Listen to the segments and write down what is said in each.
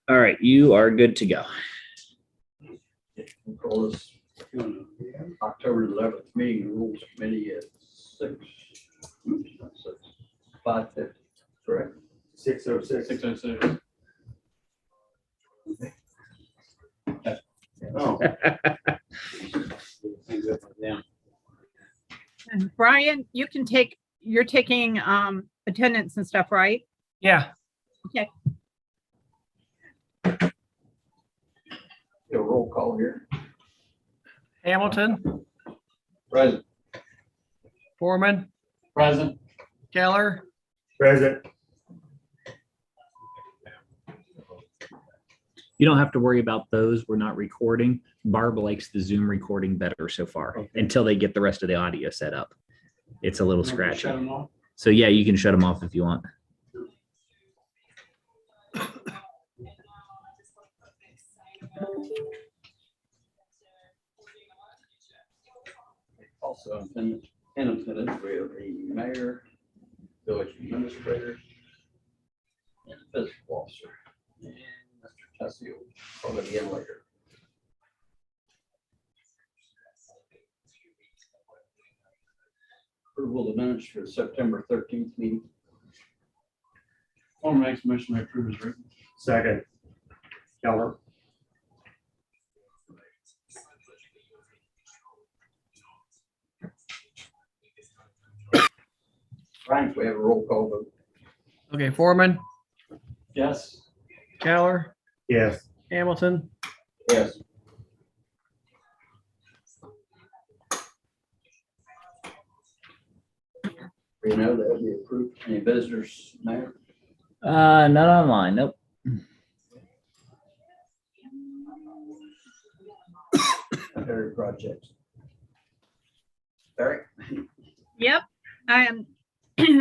All right, you are good to go. We'll call this October 11th meeting, rules committee at 5:50, correct? 6:06. 6:06. Oh. And Brian, you're taking attendance and stuff, right? Yeah, Okay. A roll call here. Hamilton, Present. Foreman, Present. Keller, Present. You don't have to worry about those. We're not recording. Barb likes the Zoom recording better so far until they get the rest of the audio set up. It's a little scratchy. Shut 'em off. So yeah, you can shut them off if you want. Also, in attendance, we have the mayor, village administrator, and physical officer. And Mr. Tessie will probably be in later. Approval of minutes for the September 13th meeting. Form makes a motion to approve as written. Second. Keller. Frank, we have a roll call vote. okay, Foreman, Yes. Keller, Yes. Hamilton, Yes. We know that we approved. Any visitors, Mayor? Not online. Nope. Area projects. Barry? Yep.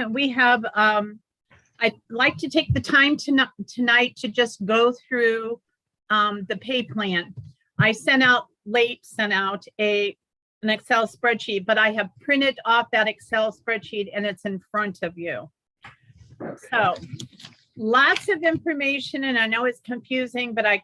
We have, I'd like to take the time tonight to just go through the pay plan. I sent out an Excel spreadsheet, but I have printed off that Excel spreadsheet and it's in front of you. So lots of information, and I know it's confusing, but I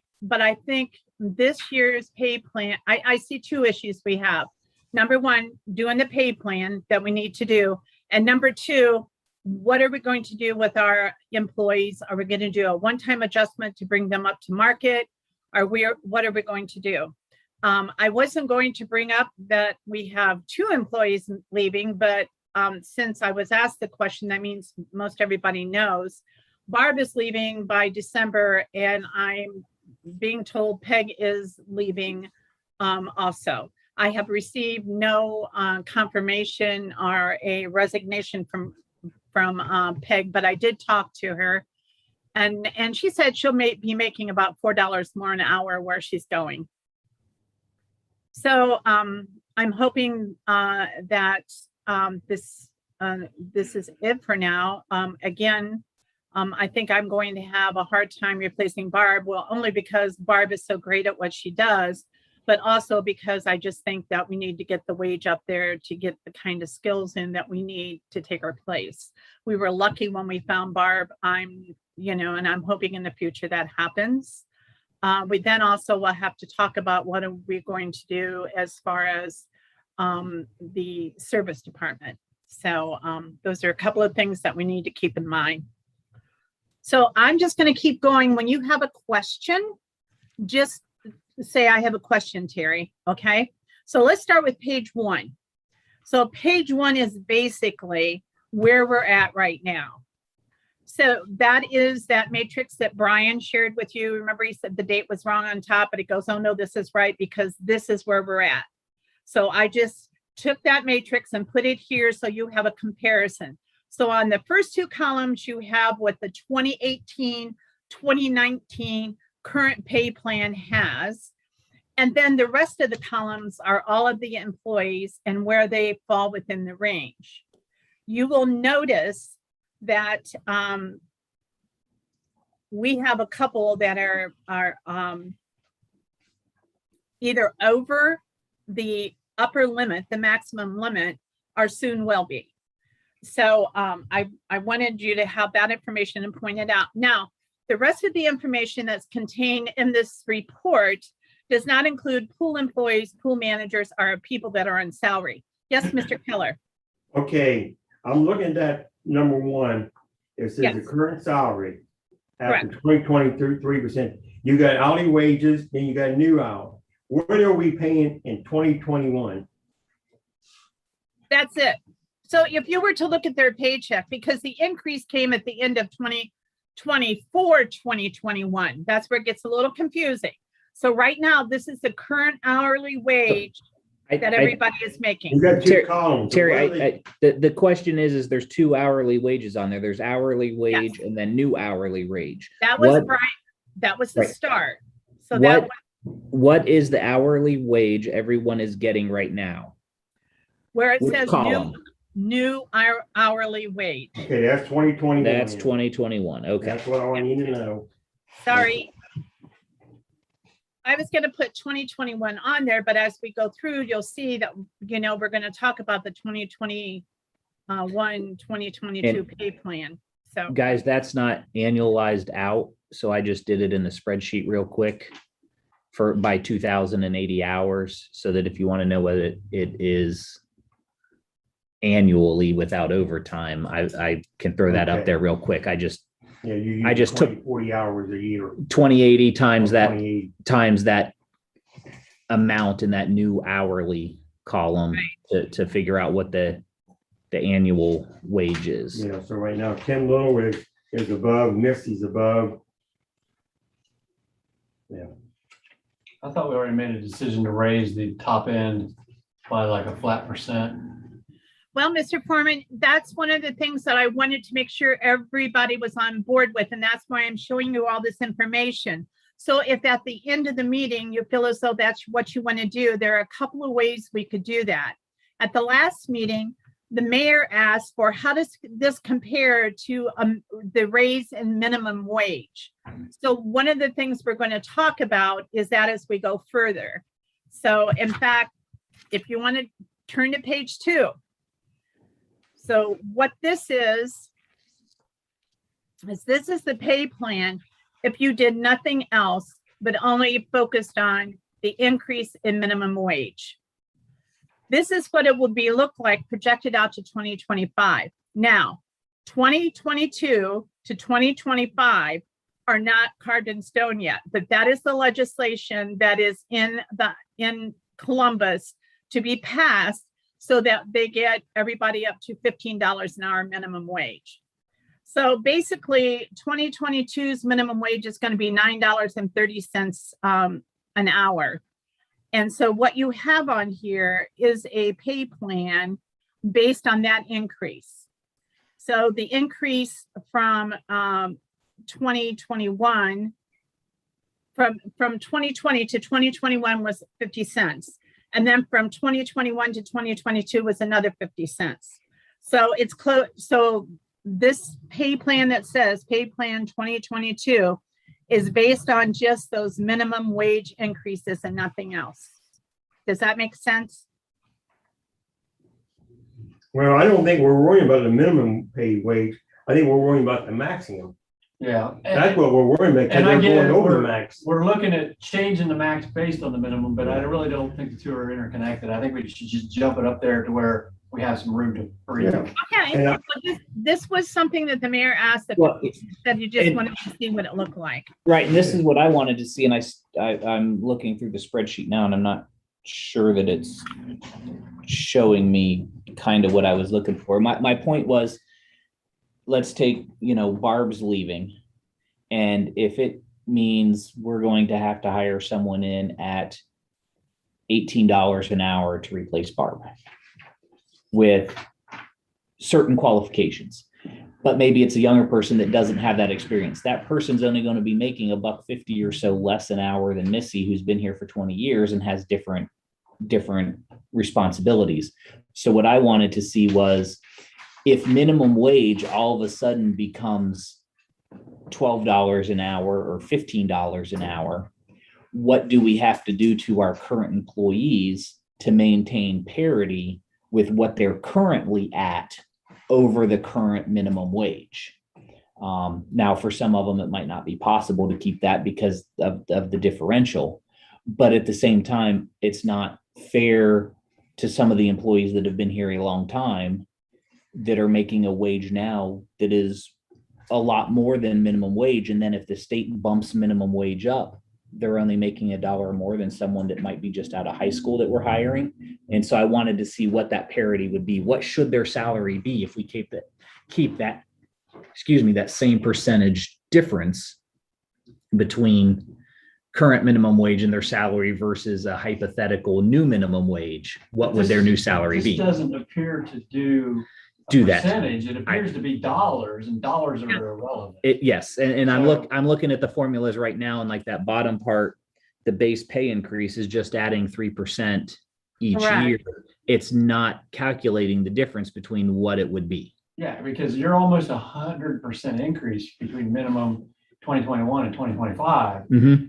think this year's pay plan, I see two issues we have. Number one, doing the pay plan that we need to do. And number two, what are we going to do with our employees? Are we going to do a one-time adjustment to bring them up to market? What are we going to do? I wasn't going to bring up that we have 2 employees leaving, but since I was asked the question, that means most everybody knows. Barb is leaving by December, and I'm being told Peg is leaving also. I have received no confirmation or a resignation from Peg, but I did talk to her, and she said she'll be making about $4 more an hour where she's going. So I'm hoping that this is it for now. Again, I think I'm going to have a hard time replacing Barb. Well, only because Barb is so great at what she does, but also because I just think that we need to get the wage up there to get the kind of skills in that we need to take our place. We were lucky when we found Barb. And I'm hoping in the future that happens. We then also will have to talk about what are we going to do as far as the service department. So those are a couple of things that we need to keep in mind. So I'm just going to keep going. When you have a question, just say, I have a question, Terry. Okay. So let's start with page 1. So page 1 is basically where we're at right now. So that is that matrix that Brian shared with you. Remember, he said the date was wrong on top, but it goes, oh no, this is right because this is where we're at. So I just took that matrix and put it here so you have a comparison. So on the first 2 columns, you have what the 2018, 2019 current pay plan has. And then the rest of the columns are all of the employees and where they fall within the range. You will notice that we have a couple that are either over the upper limit, the maximum limit, or soon will be. So I wanted you to have that information and point it out. Now, the rest of the information that's contained in this report does not include pool employees, pool managers, or people that are on salary. Yes, Mr. Keller. Okay, I'm looking at number one. It says the Yes. current salary after 2023%. You got hourly wages, then you got new hour. What are we paying in 2021? That's it. So if you were to look at their paycheck, because the increase came at the end of 2024, 2021, that's where it gets a little confusing. So right now, this is the current hourly wage that everybody is You making. got two Terry- columns. So Terry, what are they- the question is there's two hourly wages on there. There's hourly wage and then new hourly wage. That was What- right. That was the Right. start. So that What, what is the hourly wage everyone is getting right now? where it Which says column? new hourly wage. Okay, that's 2021. That's 2021. Okay. That's what I need to know. Sorry. I was going to put 2021 on there, but as we go through, you'll see that, we're going to talk about the 2021, 2022 pay plan. So, Guys, that's not annualized out. So I just did it in the spreadsheet real quick by 2,080 hours, so that if you want to know whether it is annually without overtime, I can throw that up Okay. there real quick. I just Yeah, you. I just took 40 hours a year. 2080 times that 28. times that amount in that new hourly column to figure out what the annual wage is. Yeah, so right now, Tim Little is above, Misty's above. I thought we already made a decision to raise the top end by like a flat percent. well, Mr. Foreman, that's one of the things that I wanted to make sure everybody was on board with, and that's why I'm showing you all this information. So if at the end of the meeting, you feel as though that's what you want to do, there are a couple of ways we could do that. At the last meeting, the mayor asked for how does this compare to the raise in minimum wage? So one of the things we're going to talk about is that as we go further. So in fact, if you want to turn to page 2. So what this is this is the pay plan if you did nothing else, but only focused on the increase in minimum wage. This is what it would look like projected out to 2025. Now, 2022 to 2025 are not carved in stone yet, but that is the legislation that is in Columbus to be passed so that they get everybody up to $15 an hour minimum wage. So basically 2022's minimum wage is going to be $9.30 an hour. And so what you have on here is a pay plan based on that increase. So the increase from 2021, from 2020 to 2021 was 50 cents. And then from 2021 to 2022 was another 50 cents. So it's close. So this pay plan that says pay plan 2022 is based on just those minimum wage increases and nothing else. Does that make sense? Well, I don't think we're worrying about the minimum pay wage. I think we're worrying about the maximum. Yeah. That's what we're worrying about, because And they're again, going over the we're- max. We're looking at changing the max based on the minimum, but I really don't think the two are interconnected. I think we should just jump it up there to where we have some room to breathe. Yeah. Okay, And well, this was something that the mayor asked, Well, that you just and- wanted to see what it looked like. Right, and this is what I wanted to see, and I'm looking through the spreadsheet now, and I'm not sure that it's showing me kind of what I was looking for. My point was, let's take, Barb's leaving, and if it means we're going to have to hire someone in at $18 an hour to replace Barb with certain qualifications, but maybe it's a younger person that doesn't have that experience. That person's only going to be making $1.50 or so less an hour than Missy, who's been here for 20 years and has different responsibilities. So what I wanted to see was, if minimum wage all of a sudden becomes $12 an hour or $15 an hour, what do we have to do to our current employees to maintain parity with what they're currently at over the current minimum wage. Now, for some of them, it might not be possible to keep that because of the differential. But at the same time, it's not fair to some of the employees that have been here a long time that are making a wage now that is a lot more than minimum wage. And then if the state bumps minimum wage up, they're only making $1 more than someone that might be just out of high school that we're hiring. And so I wanted to see what that parity would be. What should their salary be if we keep that, that same percentage difference between current minimum wage and their salary versus a hypothetical new minimum wage? What would their new salary This be? doesn't appear to do That. percentage. It appears to be dollars, and dollars are irrelevant. Yes, and I'm So- I'm looking at the formulas right now, and like that bottom part, the base pay increase is just adding 3% each Correct. year. It's not calculating the difference between what it would be. Yeah, because you're almost 100% increase between minimum 2021 and 2025.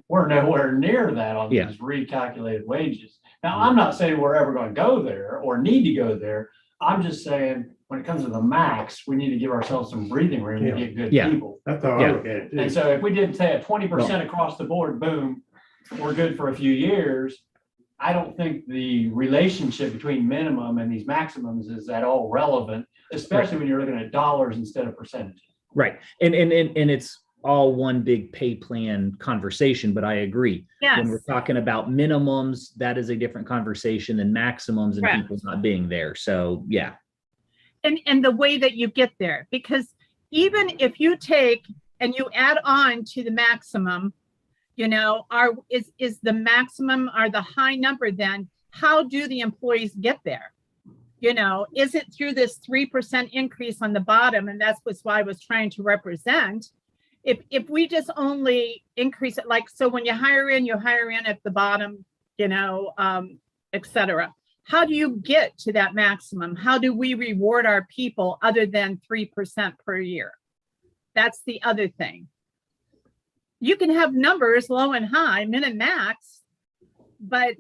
We're nowhere near that on Yeah. these recalculated wages. Now, I'm not saying we're ever going to go there or need to go there. I'm just saying, when it comes to the max, we need to give ourselves some breathing room to Yeah. get good Yeah. people. That's how Yeah. I look at it. And too. so if we did say a 20% across the board, boom, we're good for a few years. I don't think the relationship between minimum and these maximums is at all relevant, especially when you're looking at dollars instead of percentages. Right, and it's all one big pay plan conversation, but I agree. When we're Yes, talking about minimums, that is a different conversation than maximums and Correct. people not being there. So, yeah. and the way that you get there, because even if you take and you add on to the maximum, is the maximum or the high number, then how do the employees get there? Is it through this 3% increase on the bottom? And that's why I was trying to represent. If we just only increase it, like, so when you hire in at the bottom, et cetera. How do you get to that maximum? How do we reward our people other than 3% per year? That's the other thing. You can have numbers low and high, min and max, but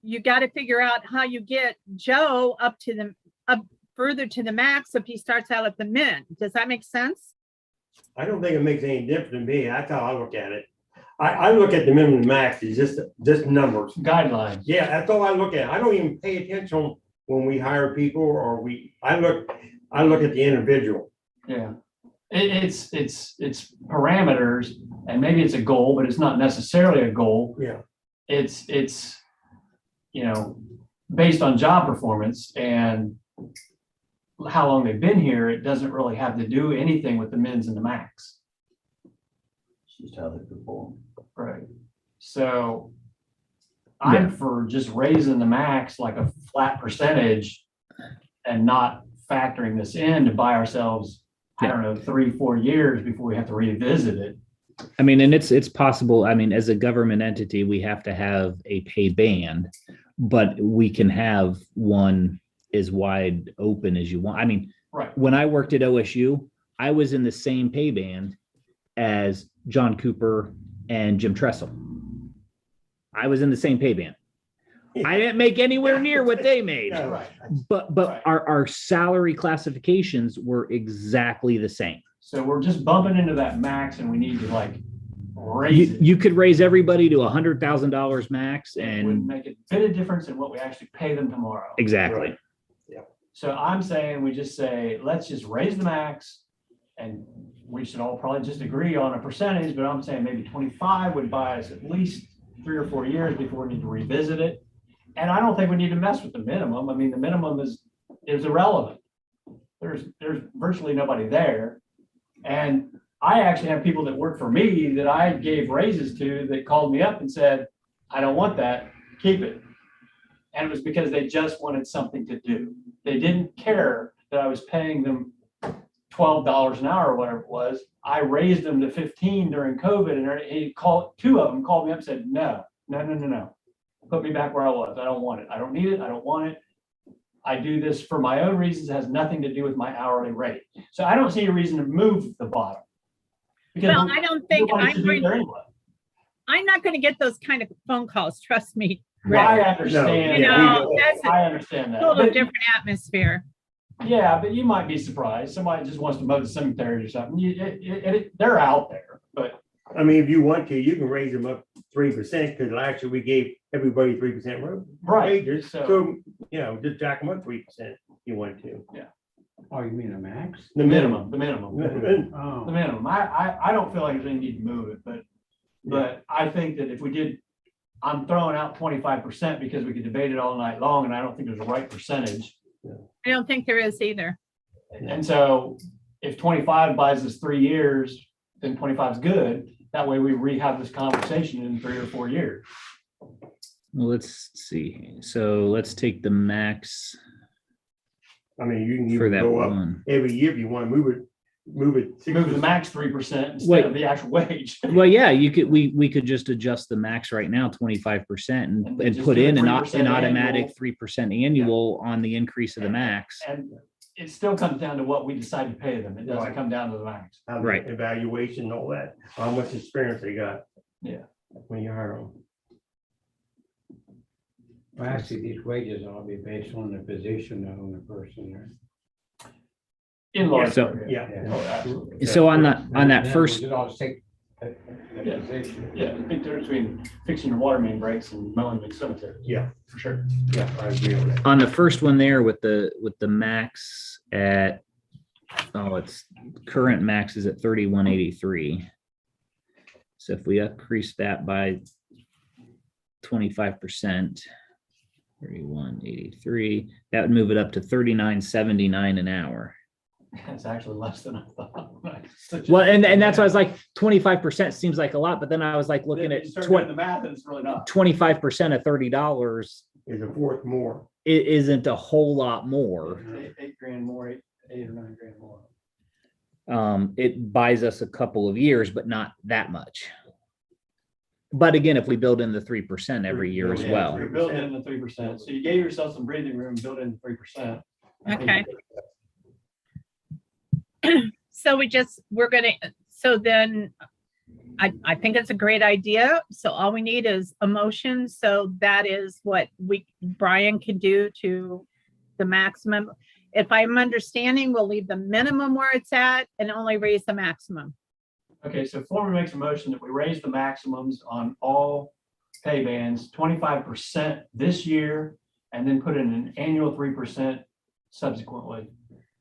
you got to figure out how you get Joe up further to the max if he starts out at the min. Does that make sense? I don't think it makes any difference to me. That's how I look at it. I look at the minimum and max, it's just numbers. Guidelines. Yeah, that's all I look at. I don't even pay attention when we hire people or I look at the individual. Yeah. It's parameters, and maybe it's a goal, but it's not necessarily a goal. Yeah. It's based on job performance and how long they've been here. It doesn't really have to do anything with the mins and the max. It's just how they perform. Right. So I'm for just raising the max like a flat percentage and not factoring this in to buy ourselves, I don't know, 3-4 years before we have to revisit it. I mean, and it's possible. I mean, as a government entity, we have to have a pay band, but we can have one as wide open as you want. I mean, Right. when I worked at OSU, I was in the same pay band as John Cooper and Jim Tressel. I was in the same pay band. I didn't make anywhere near what they made, Yeah. Right. but Right. our salary classifications were exactly the same. So we're just bumping into that max and we need to like raise it. You could raise everybody to $100,000 max, It would and make a bit of difference in what we actually pay them tomorrow. exactly. Right. So I'm saying we just say, let's just raise the max, and we should all probably just agree on a percentage, but I'm saying maybe 25 would buy us at least 3 or 4 years before we need to revisit it. And I don't think we need to mess with the minimum. I mean, the minimum is irrelevant. There's virtually nobody there. And I actually have people that work for me that I gave raises to that called me up and said, I don't want that, keep it. And it was because they just wanted something to do. They didn't care that I was paying them $12 an hour or whatever it was. I raised them to 15 during COVID, and two of them called me up and said, no. Put me back where I was. I don't want it. I don't need it. I don't want it. I do this for my own reasons. It has nothing to do with my hourly rate. So I don't see a reason to move the bottom. Because Well, I don't think nobody should be there anyway. I'm not going to get those kind of phone calls. Trust me. I understand. You know, that's a I understand that. total But different atmosphere. Yeah, but you might be surprised. Somebody just wants to mow the cemetery or something. They're out there, but I mean, if you want to, you can raise them up 3%, because last year we gave everybody 3% right. wages. So So, you know, just jack them up 3% if you want to. Oh, you mean a max? The the minimum. The Oh. minimum. I don't feel like there's any need to move it, but I think that if we did, I'm throwing out 25% because we could debate it all night long, and I don't think there's a right percentage. I don't think there is either. And so if 25 buys us 3 years, then 25 is good. That way we have this conversation in 3 or 4 years. Well, let's see. So let's take the max I mean, you can for even that go up one. every year if you want to move it. Move the 6%. max 3% instead Wait. of the actual wage. Well, yeah, we could just adjust the max right now, 25% And and then just put do the in an 3% automatic annual. 3% annual on the increase of the max. And it still comes down to what we decide to pay them. It doesn't Right. come down to the max. How the Right. Evaluation, and all that, how much experience they got. Yeah. When you hire them. Well, actually, these wages ought to be based on the position of the person there. In large So- part, Yeah. Oh, absolutely. So on that In other first, words, it ought to take the Yeah. position. Yeah, the big difference between fixing your water main breaks and mowing the cemetery. Yeah. For sure. Yeah, I agree on that. on the first one there with the max at, it's current max is at 3183. So if we increase that by 25%, 3183, that would move it up to 3979 an hour. It's actually less than I thought. Well, and that's why I was like, 25% seems like a lot, but then I was like looking at You start doing the math and it's really not. 25% of $30 Is a fourth more. isn't a whole lot more. Eight grand more, eight or 9 grand more. It buys us a couple of years, but not that much. But again, if we build in the 3% every year as Yeah, well. You're building in the 3%. So you gave yourself some breathing room, build in 3%. Okay. So so then I think it's a great idea. So all we need is a motion. So that is what Brian can do to the maximum. If I'm understanding, we'll leave the minimum where it's at and only raise the maximum. Okay, so Foreman makes a motion that we raise the maximums on all pay bands 25% this year, and then put in an annual 3% subsequently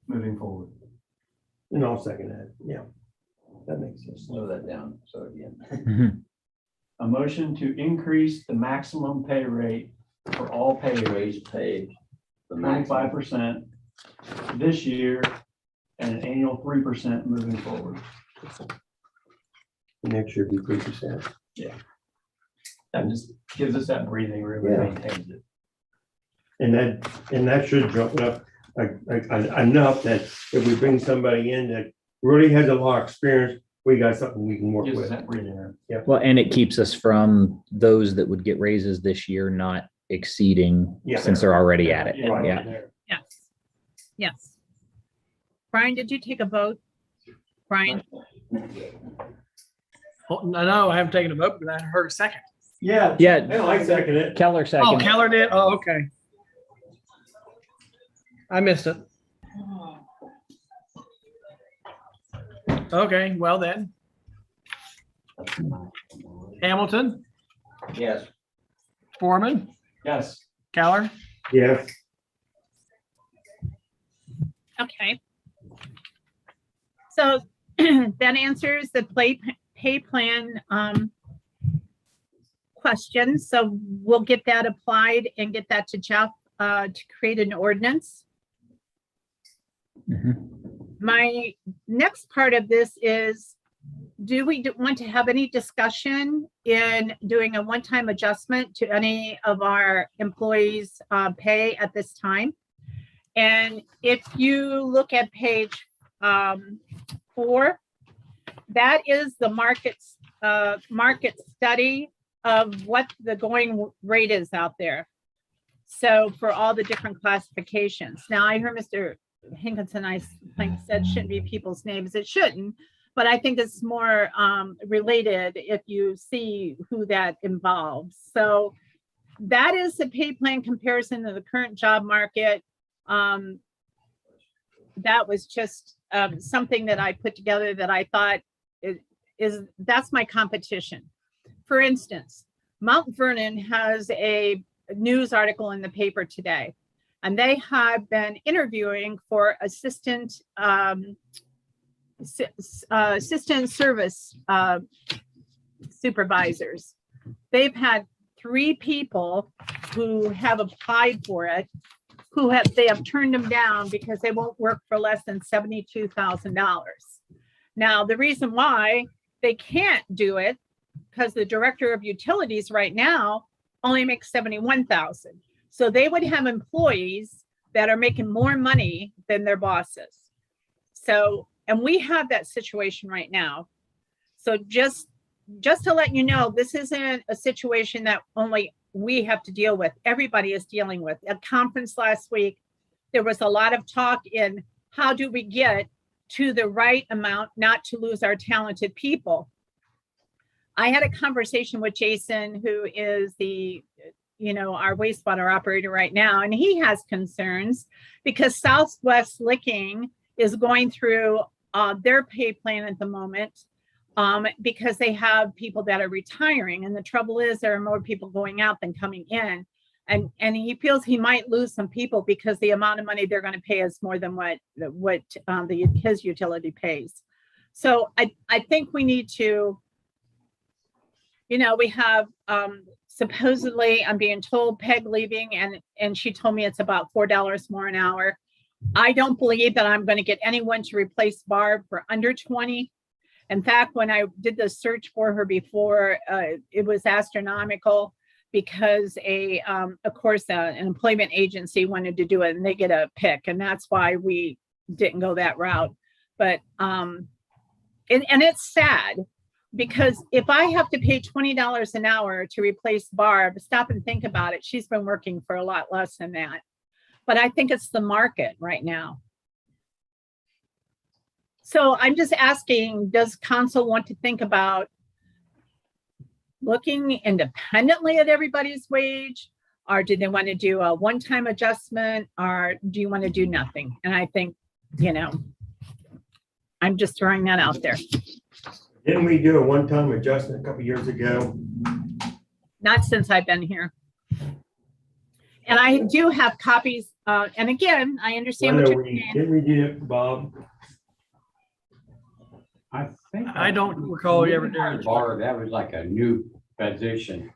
moving forward. And I'll second that. Yeah. That makes sense. Slow that down. So again, Mhm. A motion to increase the maximum pay rate for all pay rates wage paid. The maximum. 25% this year and an annual 3% moving forward. Next year be 3%. That just gives us that breathing room Yeah. and maintains it. And that should jump it up enough that if we bring somebody in that really has a lot of experience, we got something we can work Gives us with. that breathing room. Well, and it keeps us from those that would get raises this year not exceeding Yeah. since they're already at it. right Yeah. there. Yes. Yes. Brian, did you take a vote? Brian, Oh, no, I haven't taken a vote, but I heard a second. Yeah. Yeah, I second it. Keller Oh, second. Keller did? Oh, okay. I missed it. Okay, well then. Hamilton, Yes. Foreman, Yes. Keller. Yes. okay. So that answers the pay plan question. So we'll get that applied and get that to Jeff to create an ordinance. Mhm. My next part of this is, do we want to have any discussion in doing a one-time adjustment to any of our employees' pay at this time? And if you look at page 4, that is the market study of what the going rate is out there. So for all the different classifications. Now, I heard Mr. Hinkinson, I think said shouldn't be people's names. It shouldn't, but I think it's more related if you see who that involves. So that is the pay plan comparison of the current job market. that was just something that I put together that I thought that's my competition. For instance, Mount Vernon has a news article in the paper today, and they have been interviewing for assistant service supervisors. They've had 3 people who have applied for it, they have turned them down because they won't work for less than $72,000. Now, the reason why they can't do it, because the director of utilities right now only makes $71,000. So they would have employees that are making more money than their bosses. So, and we have that situation right now. So just to let you know, this isn't a situation that only we have to deal with. Everybody is dealing with. At conference last week, there was a lot of talk in how do we get to the right amount, not to lose our talented people. I had a conversation with Jason, who is our wastewater operator right now, and he has concerns because Southwest Licking is going through their pay plan at the moment because they have people that are retiring. And the trouble is there are more people going out than coming in. And he feels he might lose some people because the amount of money they're going to pay is more than what his utility pays. So I think we need to, we have supposedly, I'm being told, Peg leaving, and she told me it's about $4 more an hour. I don't believe that I'm going to get anyone to replace Barb for under 20. In fact, when I did the search for her before, it was astronomical because an employment agency wanted to do it and they get a pick, and that's why we didn't go that route. But and it's sad because if I have to pay $20 an hour to replace Barb, stop and think about it. She's been working for a lot less than that. But I think it's the market right now. So I'm just asking, does council want to think about looking independently at everybody's wage? Or do they want to do a one-time adjustment? Or do you want to do nothing? And I think, I'm just throwing that out there. Didn't we do a one-time adjustment a couple years ago? Not since I've been here. And I do have copies. And again, I understand what you're saying. Didn't we do it, Bob? I think. I don't recall you ever doing it. Bar, that was like a new position.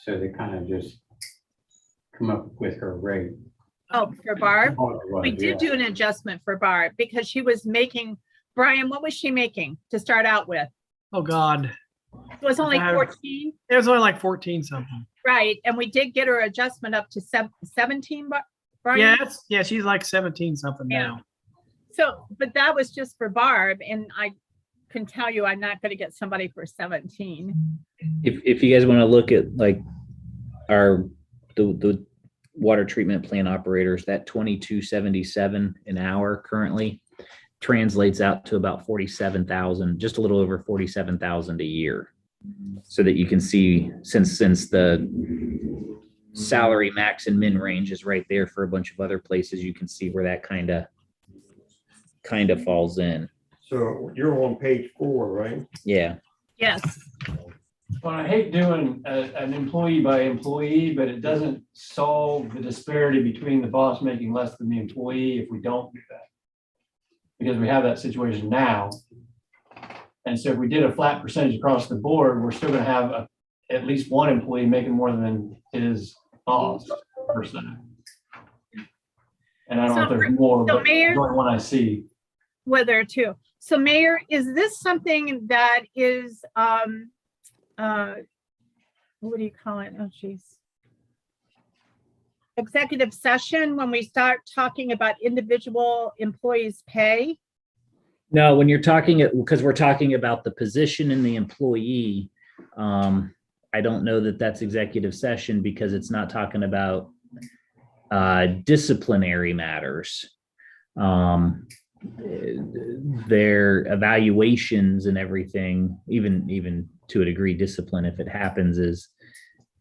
So they kind of just come up with her rate. Oh, for Barb? Oh, it was, We did do an adjustment for Barb because she was making, Brian, what was she making to start out with? Oh, God. It was only 14, It was only like 14 something. right? And we did get her adjustment up to 17, Brian? Yeah, she's like 17 something Yeah. now. So, but that was just for Barb, and I can tell you I'm not going to get somebody for 17. If you guys want to look at like the water treatment plant operators, that 22.77 an hour currently translates out to about 47,000, just a little over 47,000 a year. So that you can see, since the salary max and min range is right there for a bunch of other places, you can see where that kind of falls in. So you're on page 4, right? Yeah. Yes. Well, I hate doing an employee by employee, but it doesn't solve the disparity between the boss making less than the employee if we don't do that. Because we have that situation now. And so if we did a flat percentage across the board, we're still gonna have at least one employee making more than his boss per se. And I don't know if there's more, So but Mayor- the only one I see. Whether to. So Mayor, is this something that is, what do you call it? Oh, geez. Executive session when we start talking about individual employees' pay? No, when you're talking, because we're talking about the position and the employee, I don't know that that's executive session because it's not talking about disciplinary matters. Their evaluations and everything, even to a degree, discipline, if it happens,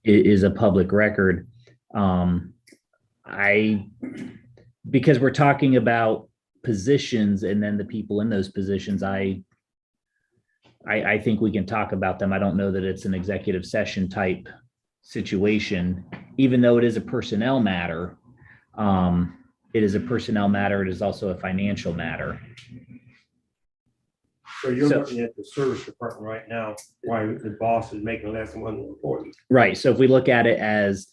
is a public record. Because we're talking about positions and then the people in those positions, I think we can talk about them. I don't know that it's an executive session type situation, even though it is a personnel matter. It is a personnel matter. It is also a financial matter. So you're So- looking at the service department right now, why the boss is making less than one employee. Right. So if we look at it as,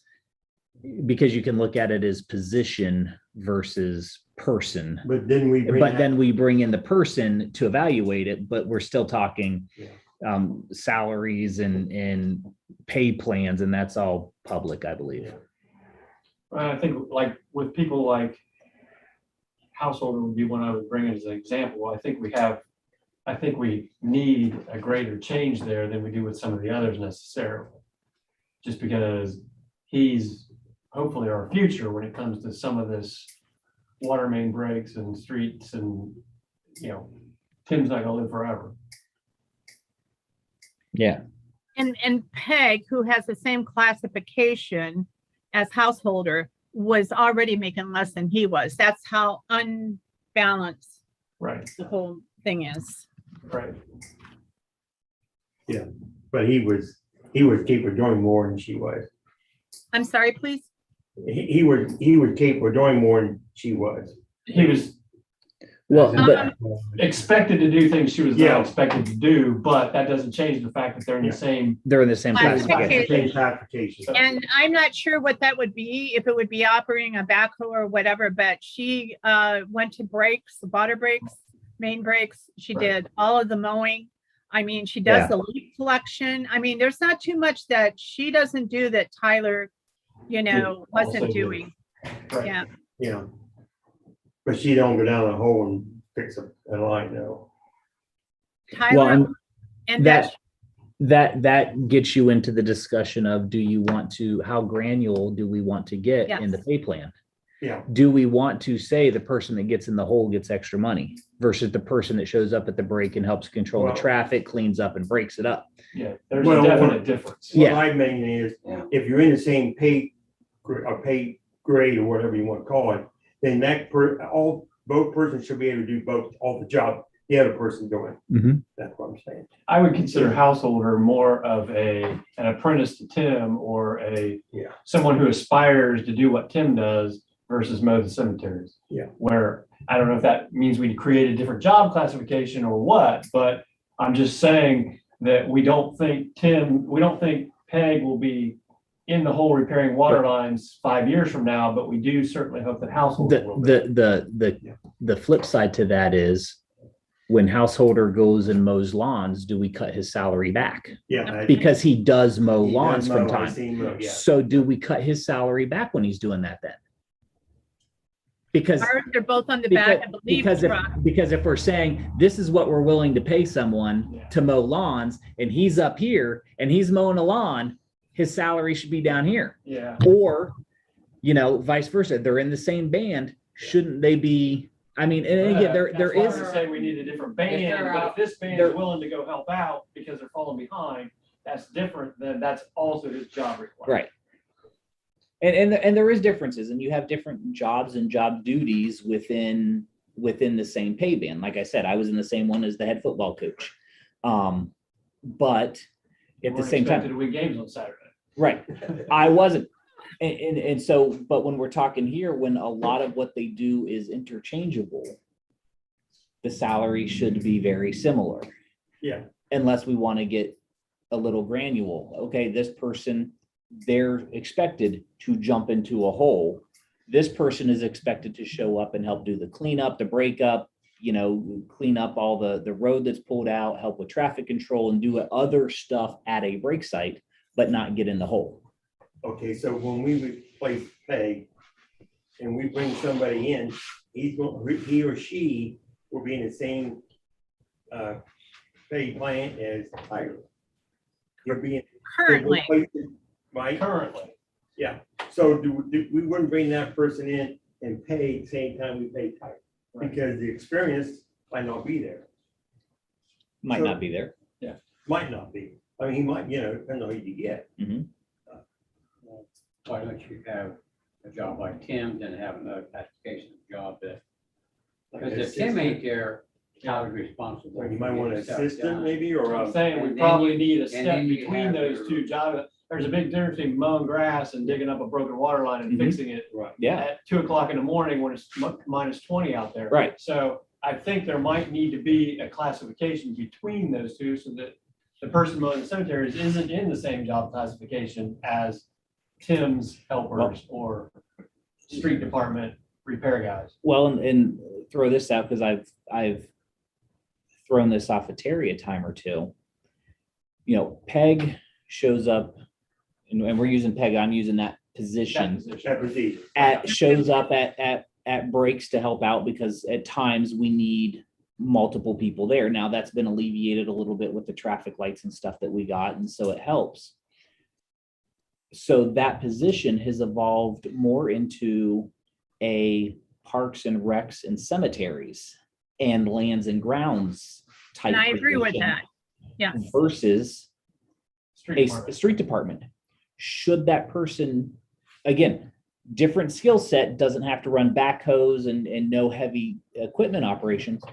because you can look at it as position versus person, But then we bring but that- then we bring in the person to evaluate it, but we're still talking Yeah. salaries and pay plans, and that's all public, I believe. Yeah. I think like with people like householder would be one I would bring as an example. I think we need a greater change there than we do with some of the others necessarily. Just because he's hopefully our future when it comes to some of this water main breaks and streets and, Tim's not gonna live forever. Yeah. And Peg, who has the same classification as householder, was already making less than he was. That's how unbalanced Right, the whole thing is. right. But he was capable of doing more than she was. I'm sorry, please. He was capable of doing more than she was. He was Well, but expected to do things she was Yeah. not expected to do, but that doesn't change the fact that they're in Yeah. the same. they're in the same Classification. classification. Same classification. And I'm not sure what that would be, if it would be operating a backhoe or whatever, but she went to brakes, water brakes, main brakes. She Right. did all of the mowing. I mean, she does Yeah. the leaf collection. I mean, there's not too much that she doesn't do that Tyler, Also wasn't do. doing. Right. Yeah. Yeah. But she don't go down the hole and fix a line, no. Well, Tyler, and that, that gets you into the discussion of, do you want to, how granular do we want to get in the Yes. pay plan? Yeah. Do we want to say the person that gets in the hole gets extra money versus the person that shows up at the break and helps control the Well- traffic, cleans up and breaks it up? Yeah, there's Well, a definite difference. What Yeah. I mean is, Yeah. if you're in the same pay grade or whatever you want to call it, then both persons should be able to do all the job the other person doing. Mhm. That's what I'm saying. I would consider householder more of an apprentice to Tim or Yeah. someone who aspires to do what Tim does versus mow the cemeteries. Yeah. Where, I don't know if that means we create a different job classification or what, but I'm just saying that we don't think Peg will be in the hole repairing water lines 5 years from now, but we do certainly hope that householder will be. The flip side to that is, when householder goes and mows lawns, do we cut his salary back? Yeah. Because he does mow He lawns does from mow, I time. see him mow, yeah. So do we cut his salary back when he's doing that then? Because they're both on the back, I believe. because if we're saying this is what we're willing to pay someone Yeah. to mow lawns, and he's up here and he's mowing a lawn, his salary should be down here. Yeah, Or, vice versa. They're in the same band. Shouldn't they be? I mean, and again, there That's why is. I say we need a different band, they're but if out- this band they're- is willing to go help out because they're falling behind, that's different than that's also his job requirement. Right. And there is differences, and you have different jobs and job duties within the same pay band. Like I said, I was in the same one as the head football coach. But You at the weren't same expected time, to win games on Saturday. right, I wasn't. And so, but when we're talking here, when a lot of what they do is interchangeable, the salary should be very similar. Yeah. Unless we want to get a little granular. Okay, this person, they're expected to jump into a hole. This person is expected to show up and help do the cleanup, the breakup, clean up all the road that's pulled out, help with traffic control, and do other stuff at a break site, but not get in the hole. Okay, so when we replace Peg and we bring somebody in, he or she will be in the same pay plan as Tyler. You're being. Currently, Right, Currently, so we wouldn't bring that person in and pay the same time we pay Tyler, Right. because the experience might not be there, Might So- not be there. might not be. I mean, he might, depending on who you get. Why don't you have a job like Tim, then have another classification of job that like Because an if Tim ain't assistant, there, Tyler's responsible. or you might want an for getting stuff assistant done. maybe, or I'm a, saying we And then probably you- need a and step then you between have those your- two jobs. There's a big difference between mowing grass and digging up a broken water line and Mhm. fixing it right. Yeah, at 2 o'clock in the morning when it's minus 20 out there. right. So I think there might need to be a classification between those two so that the person mowing the cemeteries isn't in the same job classification as Tim's helpers or street department repair guys. Well, and throw this out because I've thrown this off of Terry a time or two. You know, Peg shows up, and we're using Peg. I'm using that That position. position. That was easy. Shows up at breaks to help out because at times we need multiple people there. Now that's been alleviated a little bit with the traffic lights and stuff that we got, and so it helps. So that position has evolved more into a parks and recs and cemeteries and lands and grounds type. And I agree with position that. Yes. Versus Street a department. street department. Should that person, again, different skill set, doesn't have to run backhoes and no heavy equipment operations.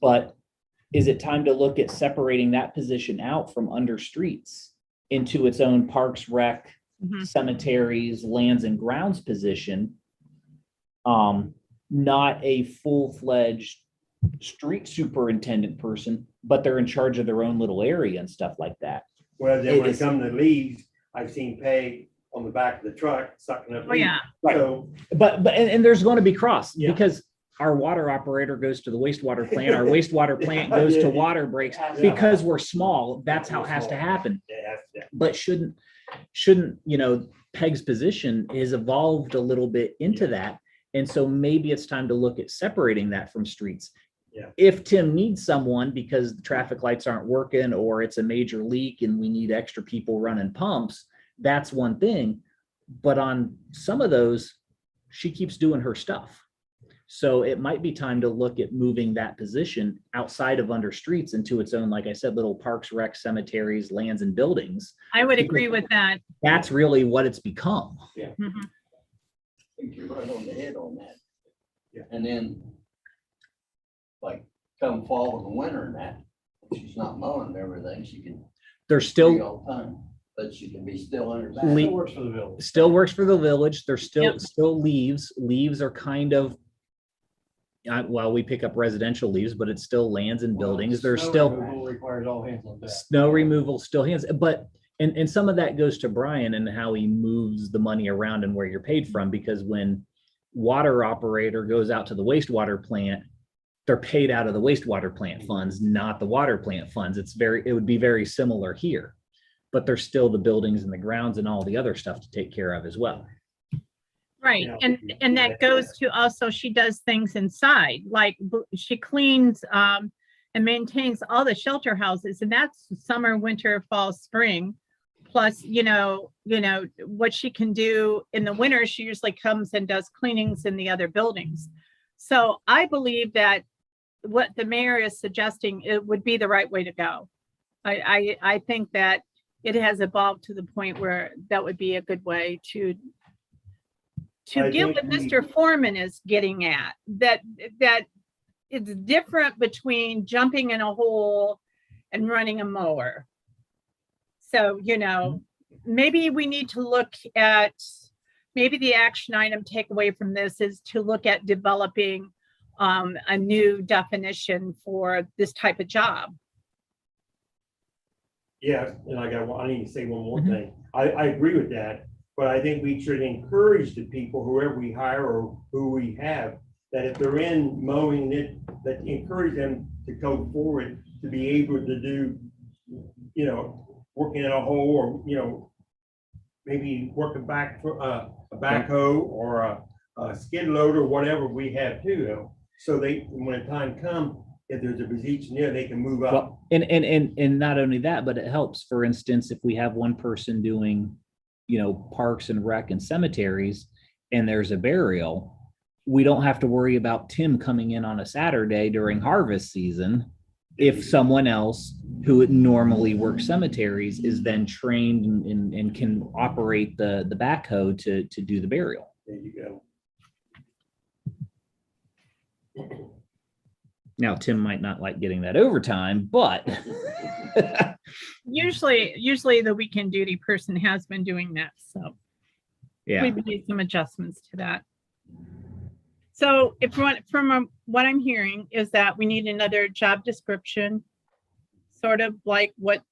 But is it time to look at separating that position out from under streets into its own parks, rec, Mhm. cemeteries, lands and grounds position? Not a full-fledged street superintendent person, but they're in charge of their own little area and stuff like that. Well, then when it It's- comes to leaves, I've seen Peg on the back of the truck sucking up Oh, yeah. Right. So, And there's going to be cross Yeah. because our water operator goes to the wastewater plant, our wastewater plant goes to water breaks. Because we're small, that's how it has to happen. yeah, But shouldn't, Peg's position is evolved a little bit into that. And so maybe it's time to look at separating that from streets. Yeah. If Tim needs someone because the traffic lights aren't working or it's a major leak and we need extra people running pumps, that's one thing. But on some of those, she keeps doing her stuff. So it might be time to look at moving that position outside of under streets into its own, like I said, little parks, rec, cemeteries, lands and buildings. I would agree with that. That's really what it's become. Mhm. I think you're right on the head on that. Yeah. And then, like, come fall and winter and that, if she's not mowing and everything, she can There's tree still, all the time, but she can be still under back. Le- Still works for the village. still works for the village. There's Yep. still leaves. Leaves are kind of, well, we pick up residential leaves, but it's still lands and buildings. There's Snow still removal requires all hands on deck. snow removal, still hands, but, and some of that goes to Brian and how he moves the money around and where you're paid from, because when water operator goes out to the wastewater plant, they're paid out of the wastewater plant funds, not the water plant funds. It would be very similar here. But there's still the buildings and the grounds and all the other stuff to take care of as well. Right, Yeah. and that goes to also, she does things inside, like she cleans and maintains all the shelter houses, and that's summer, winter, fall, spring. Plus, what she can do in the winter, she usually comes and does cleanings in the other buildings. So I believe that what the mayor is suggesting, it would be the right way to go. I think that it has evolved to the point where that would be a good way to I get think what we- Mr. Foreman is getting at, that it's different between jumping in a hole and running a mower. So, maybe we need to look at, maybe the action item takeaway from this is to look at developing a new definition for this type of job. yeah, and I need to say one more Mhm. thing. I agree with that, but I think we should encourage the people, whoever we hire or who we have, that if they're in mowing it, that encourage them to go forward, to be able to do, working in a hole or, maybe working back for a backhoe or a skid loader, whatever we have too. So when the time comes, if there's a position there, they can move up. Well, and not only that, but it helps, for instance, if we have one person doing, parks and rec and cemeteries, and there's a burial, we don't have to worry about Tim coming in on a Saturday during harvest season. If someone else who normally works cemeteries is then trained and can operate the backhoe to do the burial. There you go. Now, Tim might not like getting that overtime, but Usually the weekend duty person has been doing that, so yeah, we made some adjustments to that. So if what I'm hearing is that we need another job description, sort of like what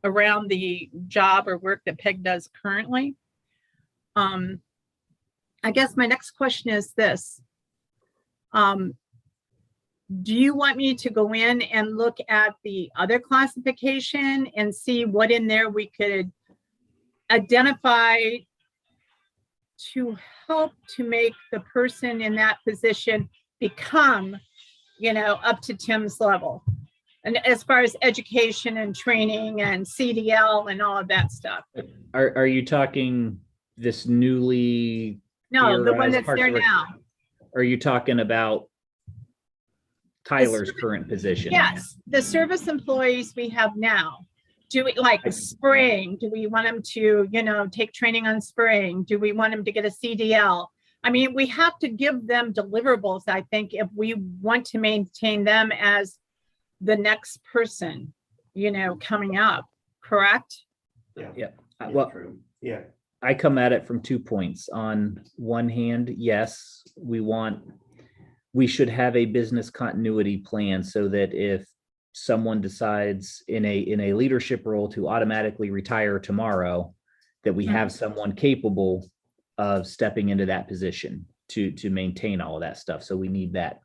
around the job or work that Peg does currently. I guess my next question is this. Do you want me to go in and look at the other classification and see what in there we could identify to help to make the person in that position become, up to Tim's level? And as far as education and training and CDL and all of that stuff. are you talking this newly? No, the one theorized that's Parks there and Rec- now. Are you talking about Tyler's current position? Yes, the service employees we have now. Do we like spraying? Do we want them to, take training on spraying? Do we want them to get a CDL? I mean, we have to give them deliverables, I think, if we want to maintain them as the next person, coming up, correct? Well, True. Yeah, I come at it from 2 points. On one hand, yes, we should have a business continuity plan so that if someone decides in a leadership role to automatically retire tomorrow, that we have someone capable of stepping into that position to maintain all of that stuff. So we need that.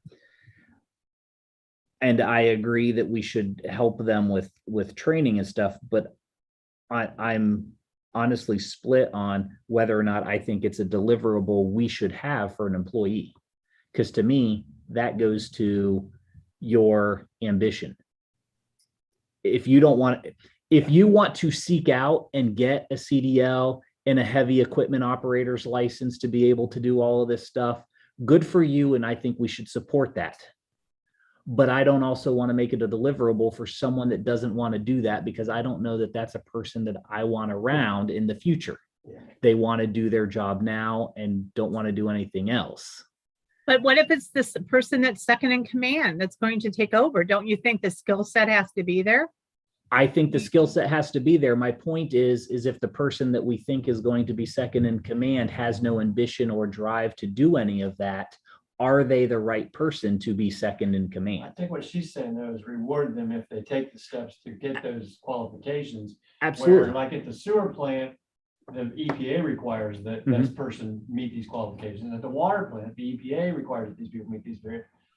And I agree that we should help them with training and stuff, but I'm honestly split on whether or not I think it's a deliverable we should have for an employee. Because to me, that goes to your ambition. If you want to seek out and get a CDL and a heavy equipment operator's license to be able to do all of this stuff, good for you. And I think we should support that. But I don't also want to make it a deliverable for someone that doesn't want to do that, because I don't know that that's a person that I want around in the future. Yeah. They want to do their job now and don't want to do anything else. But what if it's this person that's second in command that's going to take over? Don't you think the skill set has to be there? I think the skill set has to be there. My point is if the person that we think is going to be second in command has no ambition or drive to do any of that, are they the right person to be second in I command? think what she's saying though is reward them if they take the steps to get those qualifications. Where Absolutely. like at the sewer plant, the EPA requires that this person meet these qualifications. At the water plant, the EPA requires that these people meet these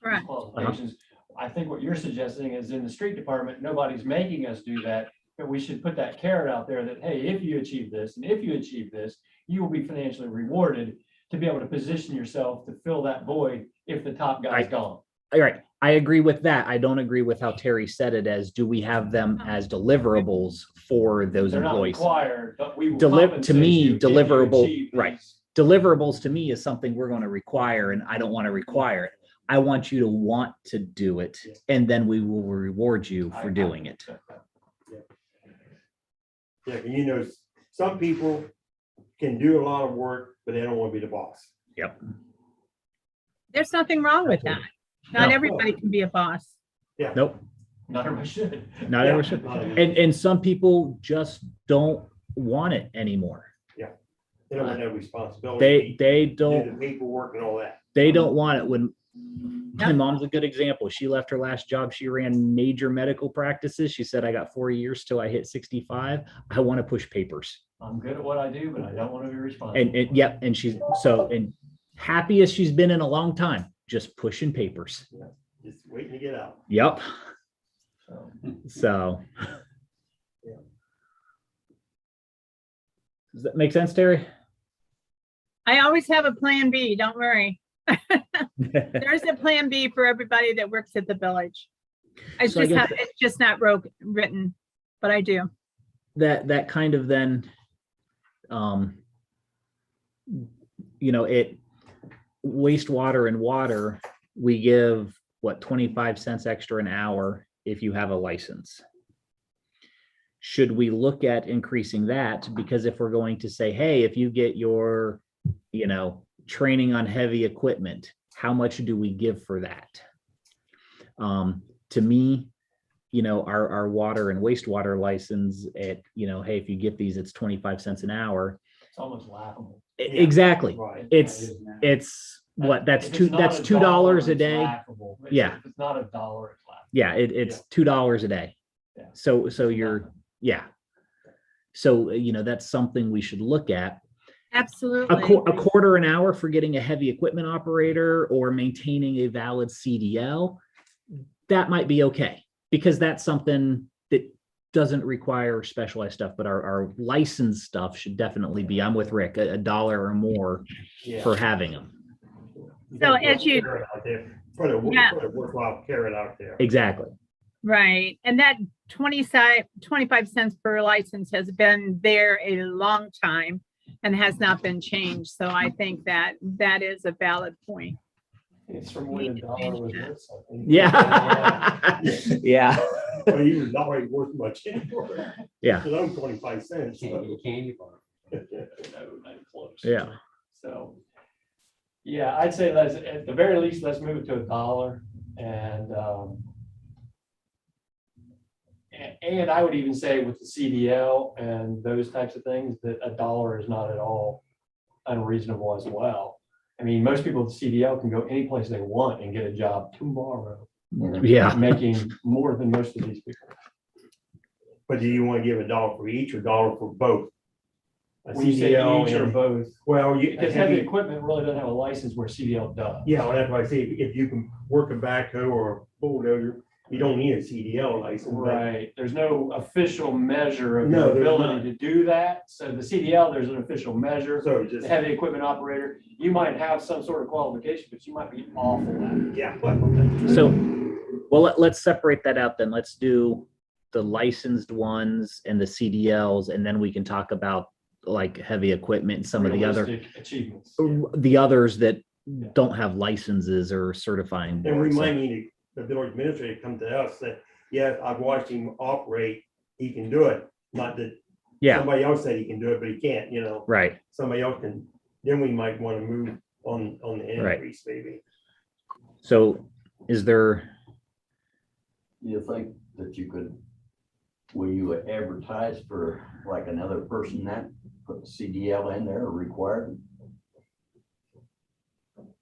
Right. qualifications. I think what you're suggesting is in the street department, nobody's making us do that, but we should put that carrot out there that, hey, if you achieve this, and if you achieve this, you will be financially rewarded to be able to position yourself to fill that void if the top guy's gone. All right. I agree with that. I don't agree with how Terry said it as, do we have them as deliverables for those They're not employees? required, but we will To compensate me, you if you deliverable, achieve right. these. Deliverables to me is something we're going to require, and I don't want to require it. I want you to want to do it, and then we will reward you for doing it. yeah, some people can do a lot of work, but they don't want to be the boss. Yep. There's nothing wrong with that. Not No. everybody can be a boss. Nope. Not everybody should. Not ever should. And some people just don't want it anymore. They don't want no responsibility. They Do don't, the paperwork and all that. they don't want it. When my mom's a good example. She left her last job. She ran major medical practices. She said, I got 4 years till I hit 65. I want to push papers. I'm good at what I do, but I don't want to be responsible. And yep. And she's and happy as she's been in a long time, just pushing papers. Just waiting to get out. Yep. So, So. Yeah. Does that make sense, Terry? I always have a plan B, don't worry. There's a plan B for everybody that works at the village. It's So I guess- it's just not written, but I do. That kind of then, it wastewater and water, we give what, 25 cents extra an hour if you have a license. Should we look at increasing that? Because if we're going to say, hey, if you get your, training on heavy equipment, how much do we give for that? To me, our water and wastewater license at, hey, if you get these, it's 25 cents an hour. It's almost laughable. Exactly. Right. It's what, that's If it's two, not that's a $2 dollar, a it's day. laughable. Yeah. If it's not a dollar, it's laughable. Yeah, it's $2 a day. Yeah. So you're, yeah. So, that's something we should look at. Absolutely. A quarter an hour for getting a heavy equipment operator or maintaining a valid CDL, that might be okay, because that's something that doesn't require specialized stuff, but our licensed stuff should definitely be, I'm with Rick, $1 or more Yeah. for having them. So as you- Put a Yeah. worthwhile carrot out there. Exactly. Right. And that 25 cents per license has been there a long time and has not been changed. So I think that is a valid point. It's from when a dollar was worth something. Yeah. Yeah. But he was not really worth much anymore. Yeah. Because I'm 25 cents. Candy bar. No, not close. Yeah. So, yeah, I'd say let's, at the very least, let's move it to $1. And I would even say with the CDL and those types of things, that $1 is not at all unreasonable as well. I mean, most people with CDL can go any place they want and get a job tomorrow, Yeah. making more than most of these people. But do you want to give $1 for each or $1 for both? A When you say CDL each or and- both, Well, you. because heavy equipment really doesn't have a license where CDL does. Yeah, well, that's why I say if you can work a backhoe or a bulldozer, you don't need a CDL license. but- Right, there's no official measure of No, your there's ability not. to do that. So the CDL, there's an official measure. So The just, heavy equipment operator, you might have some sort of qualification, but you might be awful at it. yeah. So, well, let's separate that out then. Let's do the licensed ones and the CDLs, and then we can talk about like heavy equipment and some of the other, Realistic achievements. the others that don't have licenses or certifying. And we boards. might need the village administrator to come to us, that, yeah, I've watched him operate, he can do it. Not that Yeah, somebody else said he can do it, but he can't, right. somebody else can, then we might want to move on the Right. increase maybe. So is there, You think that you could, will you advertise for like another person that put the CDL in there or required?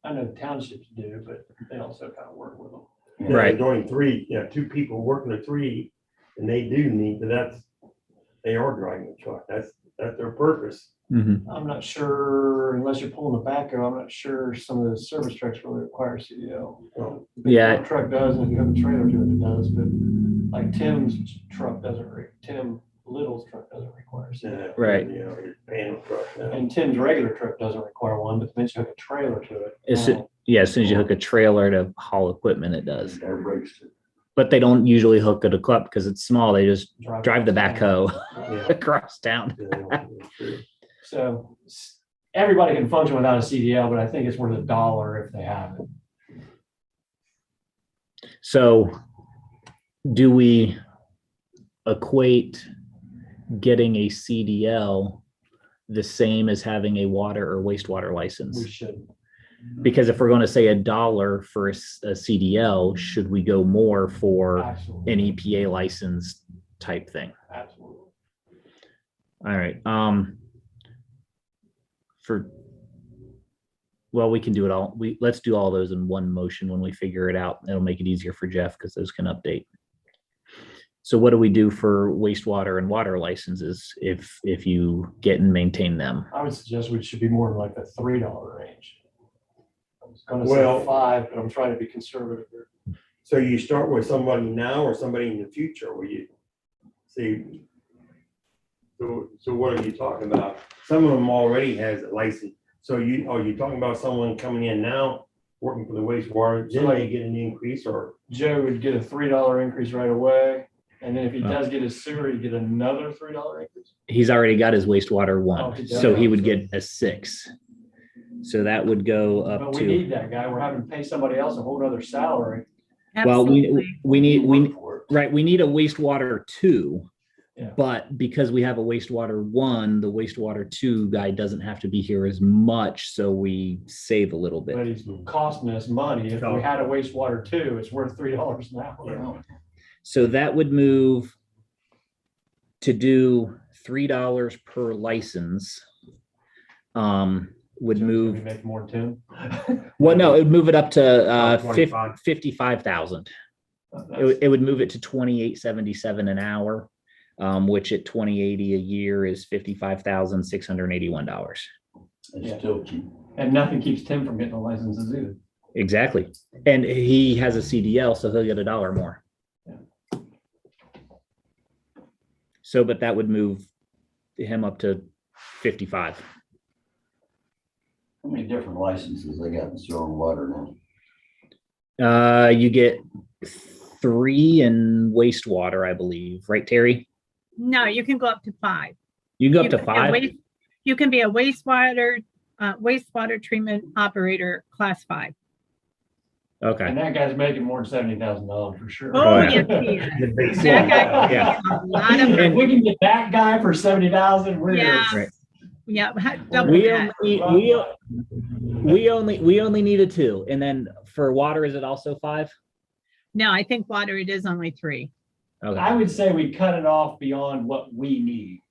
I know townships do, but they also kind of work with them. Yeah, Right. Doing three, two people working a three, and they do need, they are driving a truck, that's their purpose. Mhm. I'm not sure, unless you're pulling the backhoe, I'm not sure some of the service trucks really require CDL. So, Yeah. If a truck does, and if you have a trailer to it, it does, but like Tim's truck doesn't, Tim Little's truck doesn't require CDL. Right. His panel truck. And Tim's regular truck doesn't require one, but then you hook a trailer to it. As soon as you hook a trailer to haul equipment, it does. Air brakes. But they don't usually hook it a club because it's small. They just drive the backhoe Yeah. across town. Yeah, that's true. So everybody can function without a CDL, but I think it's worth $1 if they have it. So do we equate getting a CDL the same as having a water or wastewater We license? should. Because if we're going to say $1 for a CDL, should we go more for Absolutely. an EPA license type thing? Absolutely. All right. Well, we can do it all. Let's do all those in one motion when we figure it out. It'll make it easier for Jeff because those can update. So what do we do for wastewater and water licenses if you get and maintain them? I would suggest we should be more in like the $3 range. I was gonna Well- say 5, but I'm trying to be conservative here. So you start with somebody now or somebody in the future, will you see? So what are you talking about? Some of them already has a license. So are you talking about someone coming in now, working for the wastewater, then they get an increase or? Joe would get a $3 increase right away. And then if he does get his sewer, he'd get another $3 increase. He's already got his wastewater Oh, one, he does. so he would get a 6. So that would go But up we to, need that guy. We're having to pay somebody else a whole other salary. well, Absolutely. we need, For it. right, we need a wastewater 2. Yeah. But because we have a wastewater 1, the wastewater 2 guy doesn't have to be here as much, so we save a little But bit. he's costing us money. If we had a wastewater too, it's worth $3 an hour. Yeah. So that would move to do $3 per license. Would So can we move, make more than 10? well, no, it would move it up to 25. 55,000. It would move it to 28.77 an hour, which at 2080 a year is $55,681. It's still cheap. And nothing keeps Tim from getting the licenses either. Exactly. And he has a CDL, so he'll get $1 more. Yeah. So, but that would move him up to 55. How many different licenses they got in sewer and water now? You get 3 in wastewater, I believe, right, Terry? No, you can go up to 5. You can go up You to can be a 5? waste- You can be a wastewater treatment operator, class 5. Okay. And that guy's making more than $70,000 for sure. Oh, yeah. yes, he is. The base- That guy Yeah. makes a lot of If money. we can get that guy for 70,000, we're. Yeah. Right. Yeah, double We that. only needed 2. And then for water, is it also 5? No, I think water, it is only 3. Okay. I would say we cut it off beyond what we need.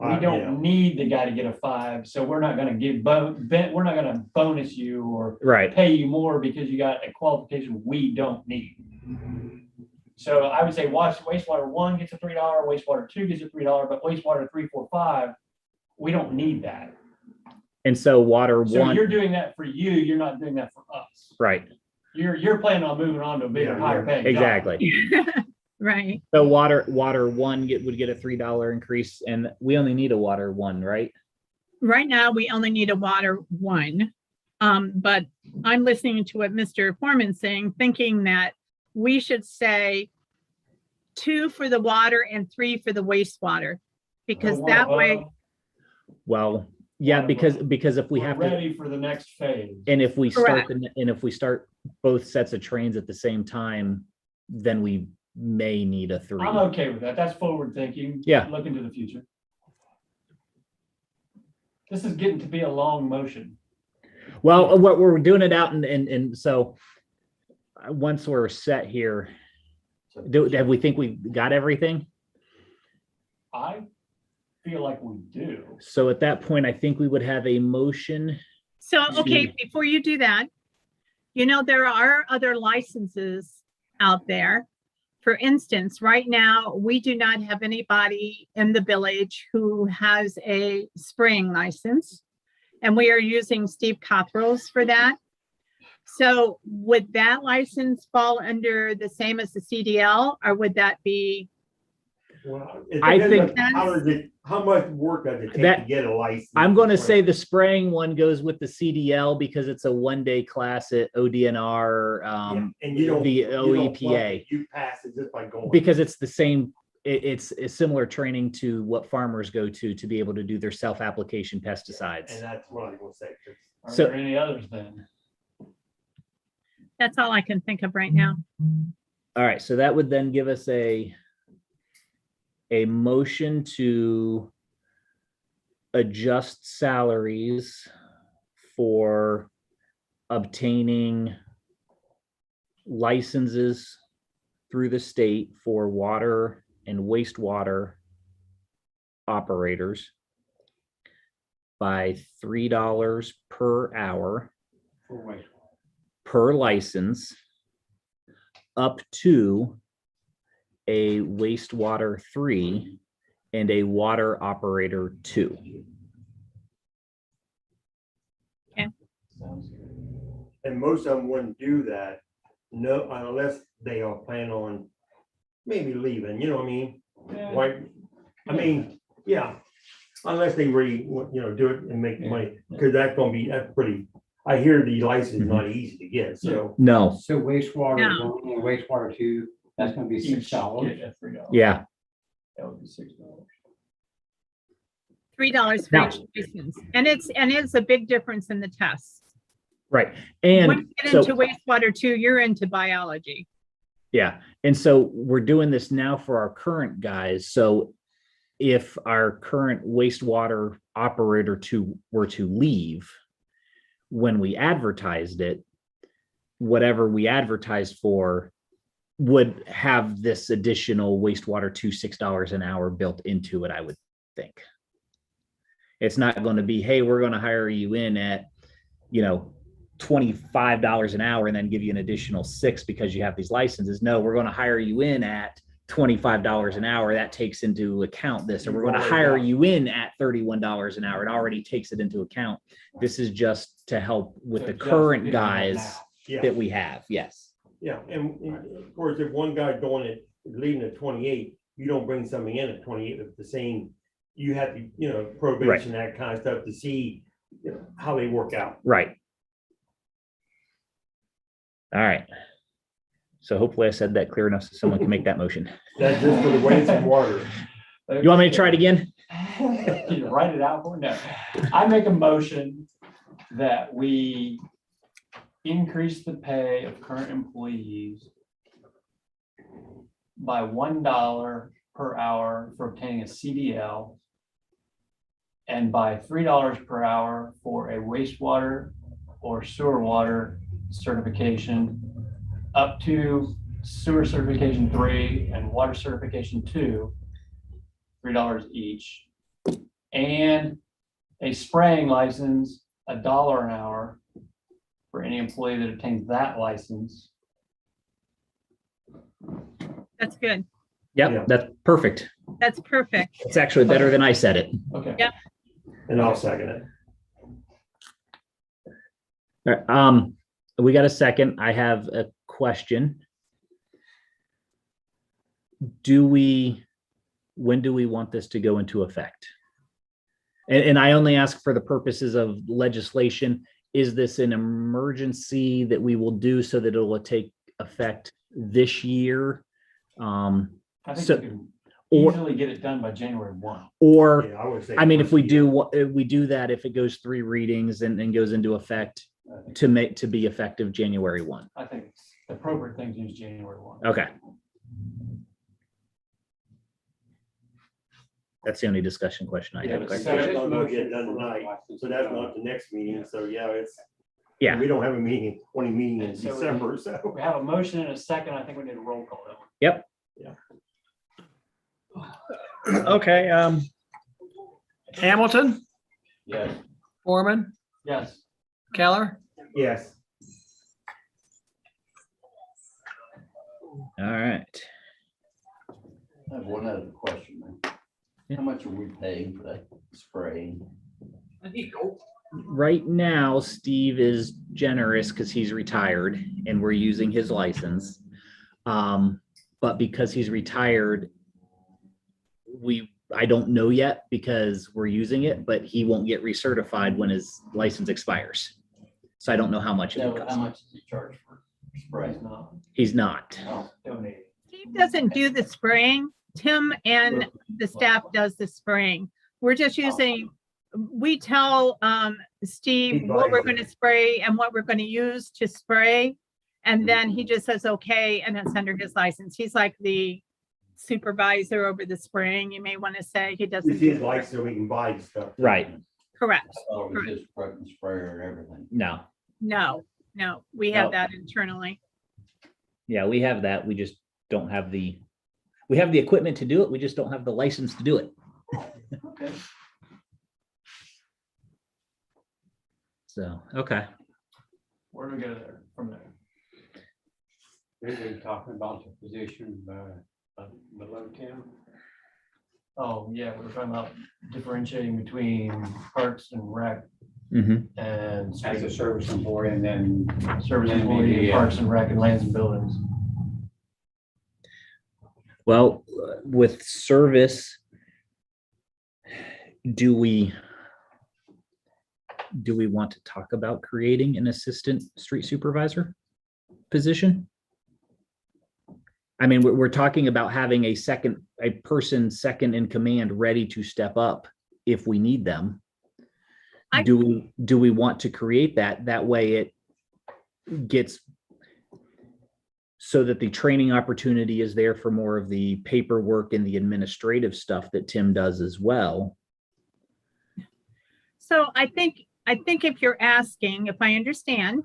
We Yeah. don't need the guy to get a 5, so we're not gonna give we're not gonna bonus you or Right. pay you more because you got a qualification we don't need. So I would say wastewater 1 gets a $3, wastewater 2 gets a $3, but wastewater 3, 4, 5, we don't need that. And so water So 1, you're doing that for you, you're not doing that for us. right. You're planning on moving on to a bigger, Yeah, higher paying job. Exactly. Right. So water 1 would get a $3 increase, and we only need a water 1, right? Right now, we only need a water 1. But I'm listening to what Mr. Foreman's saying, thinking that we should say 2 for the water and 3 for the wastewater. Because We're that way, above. Well, yeah, Water because if we We're have to, ready for the next phase. and if we start, Correct. and if we start both sets of trains at the same time, then we may need a 3. I'm okay with that. That's forward thinking. Yeah. Look into the future. This is getting to be a long motion. Well, what we're doing it out, and so once we're set here, have we think we got everything? I feel like we do. So at that point, I think we would have a motion. so, okay, before you do that, there are other licenses out there. For instance, right now, we do not have anybody in the village who has a spraying license. And we are using Steve Cothrell's for that. So would that license fall under the same as the CDL, or would that be? Well, it I depends think- on how much work does it take That- to get a license? I'm going to say the spraying one goes with the CDL because it's a 1-day class at ODNR, Yeah, and you don't. the you don't OEPA. You pass it just by going. because it's the same. It's a similar training to what farmers go to be able to do their self-application And pesticides. that's what I was gonna say. 'cause Are So- there any others then? That's all I can think of right now. All right, so that would then give us a motion to adjust salaries for obtaining licenses through the state for water and wastewater operators by $3 per hour For wastewater. per license up to a wastewater 3 and a water operator 2. Sounds good. And most of them wouldn't do that, no, unless they are planning on maybe leaving, you know what I mean? Yeah. Why, I mean, yeah, unless they really, do it and make money, because that's pretty, I hear the license is not easy to get, so. No, So wastewater No. 1 and wastewater 2, that's gonna be Each $6. get a $3. yeah, That would be $6. $3 for Now- each license. And it's a big difference in the tests. right. When And you get so, into wastewater 2, you're into biology. Yeah, and so we're doing this now for our current guys. So if our current wastewater operator were to leave, when we advertised it, whatever we advertised for would have this additional wastewater to $6 an hour built into it, I would think. It's not going to be, hey, we're going to hire you in at, $25 an hour and then give you an additional $6 because you have these licenses. No, we're going to hire you in at $25 an hour. That takes into account this, or we're going to hire you in at $31 an hour. It already takes it into account. This is just to help with the current guys Yeah, that we have. Yes. yeah, and of course, if one guy's doing it, leaving at 28, you don't bring somebody in at 28 with the same, you have to, probation, that kind of stuff to see, how they work out. Right. All right. So hopefully I said that clear enough so someone can make that motion. That's just for the waste and water. You want me to try it again? Can you write it out for me? No. I make a motion that we increase the pay of current employees by $1 per hour for obtaining a CDL and by $3 per hour for a wastewater or sewer water certification up to sewer certification 3 and water certification 2, $3 each, and a spraying license, $1 an hour for any employee that obtains that license. That's good. Yep, Yeah. that's perfect. That's perfect. It's actually better than I said it. Okay. Yep. And I'll second it. All right, we got a second. I have a question. When do we want this to go into effect? And I only ask for the purposes of legislation. Is this an emergency that we will do so that it will take effect this year? I think So- we can or- easily get it done by January 1. Or, Yeah, I would say. I mean, if first we year. do that, if it goes 3 readings and goes into effect to be effective January 1. I think it's the appropriate thing to use January 1. Okay. That's the only discussion question I Yeah, have. but That's Second. not gonna get done tonight, so that's not the next meeting, so yeah, Yeah, we don't have a meeting, 20 meeting in And so we- December, so. We have a motion and a second. I think we need a roll call. That one. yep. Okay, Hamilton, Yes. Foreman, Yes. Keller, Yes, All right. I have one other question, man. Yeah. How much are we paying for that spraying? Right now, Steve is generous because he's retired and we're using his license. But because he's retired, I don't know yet because we're using it, but he won't get recertified when his license expires. So I don't know how much it No, would how cost. much does he charge for It's spraying? not He's not. Oh, donated. Steve doesn't do the spraying. Tim and the staff does the spraying. We're just using, we tell Steve what we're going to spray and what we're going to use to spray. And then he just says, okay, and it's under his license. He's like the supervisor over the spraying. You may want to say he doesn't. it's do his the- license, so we can buy the stuff. Right. Correct. Oh, it was just truck and sprayer and everything. No. No, we have No. that internally. Yeah, we have that. We just don't have we have the equipment to do it. We just don't have the license to do it. Okay. So, okay. Where do we go there from there? We've been talking about the position below Tim. Oh, yeah, we were talking about differentiating between parks and rec Mhm. and As a service employee and then service then employee, maybe, parks and rec and lands and buildings. Well, with service, do we want to talk about creating an assistant street supervisor position? I mean, we're talking about having a person second in command ready to step up if we need them. I- Do we want to create that? That way it gets so that the training opportunity is there for more of the paperwork and the administrative stuff that Tim does as well. So I think if you're asking, if I understand,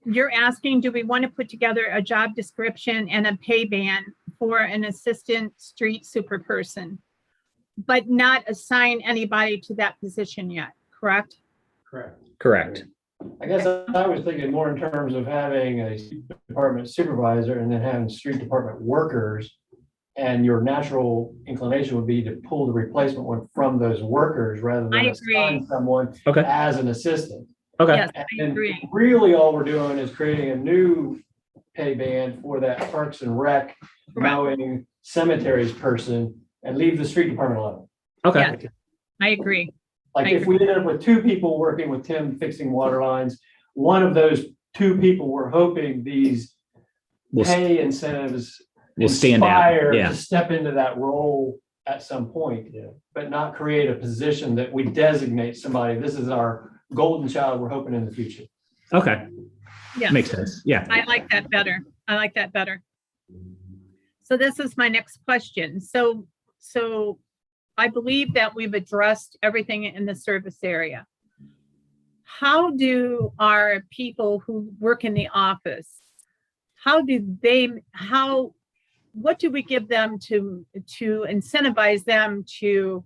you're asking, do we want to put together a job description and a pay band for an assistant street super person, but not assign anybody to that position yet, correct? Correct. Correct. I guess I was thinking more in terms of having a street department supervisor and then having street department workers. And your natural inclination would be to pull the replacement one from those workers rather than I assign agree. someone Okay. as an assistant. Okay. Yes, I And agree. really all we're doing is creating a new pay band for that Parks and Rec mowing cemeteries person and leave the street department alone. Okay. Yeah. I agree. Like I if we ended up with two people working with Tim fixing water lines, one of those two people were hoping these We'll, pay incentives we'll stand out. inspire Yeah. to step into that role at some point, but not create a position that we designate somebody. This is our golden child we're hoping in the future. Okay. Yeah. Makes sense. Yeah. I like that better. I like that better. So this is my next question. So I believe that we've addressed everything in the service area. How do our people who work in the office, what do we give them to incentivize them to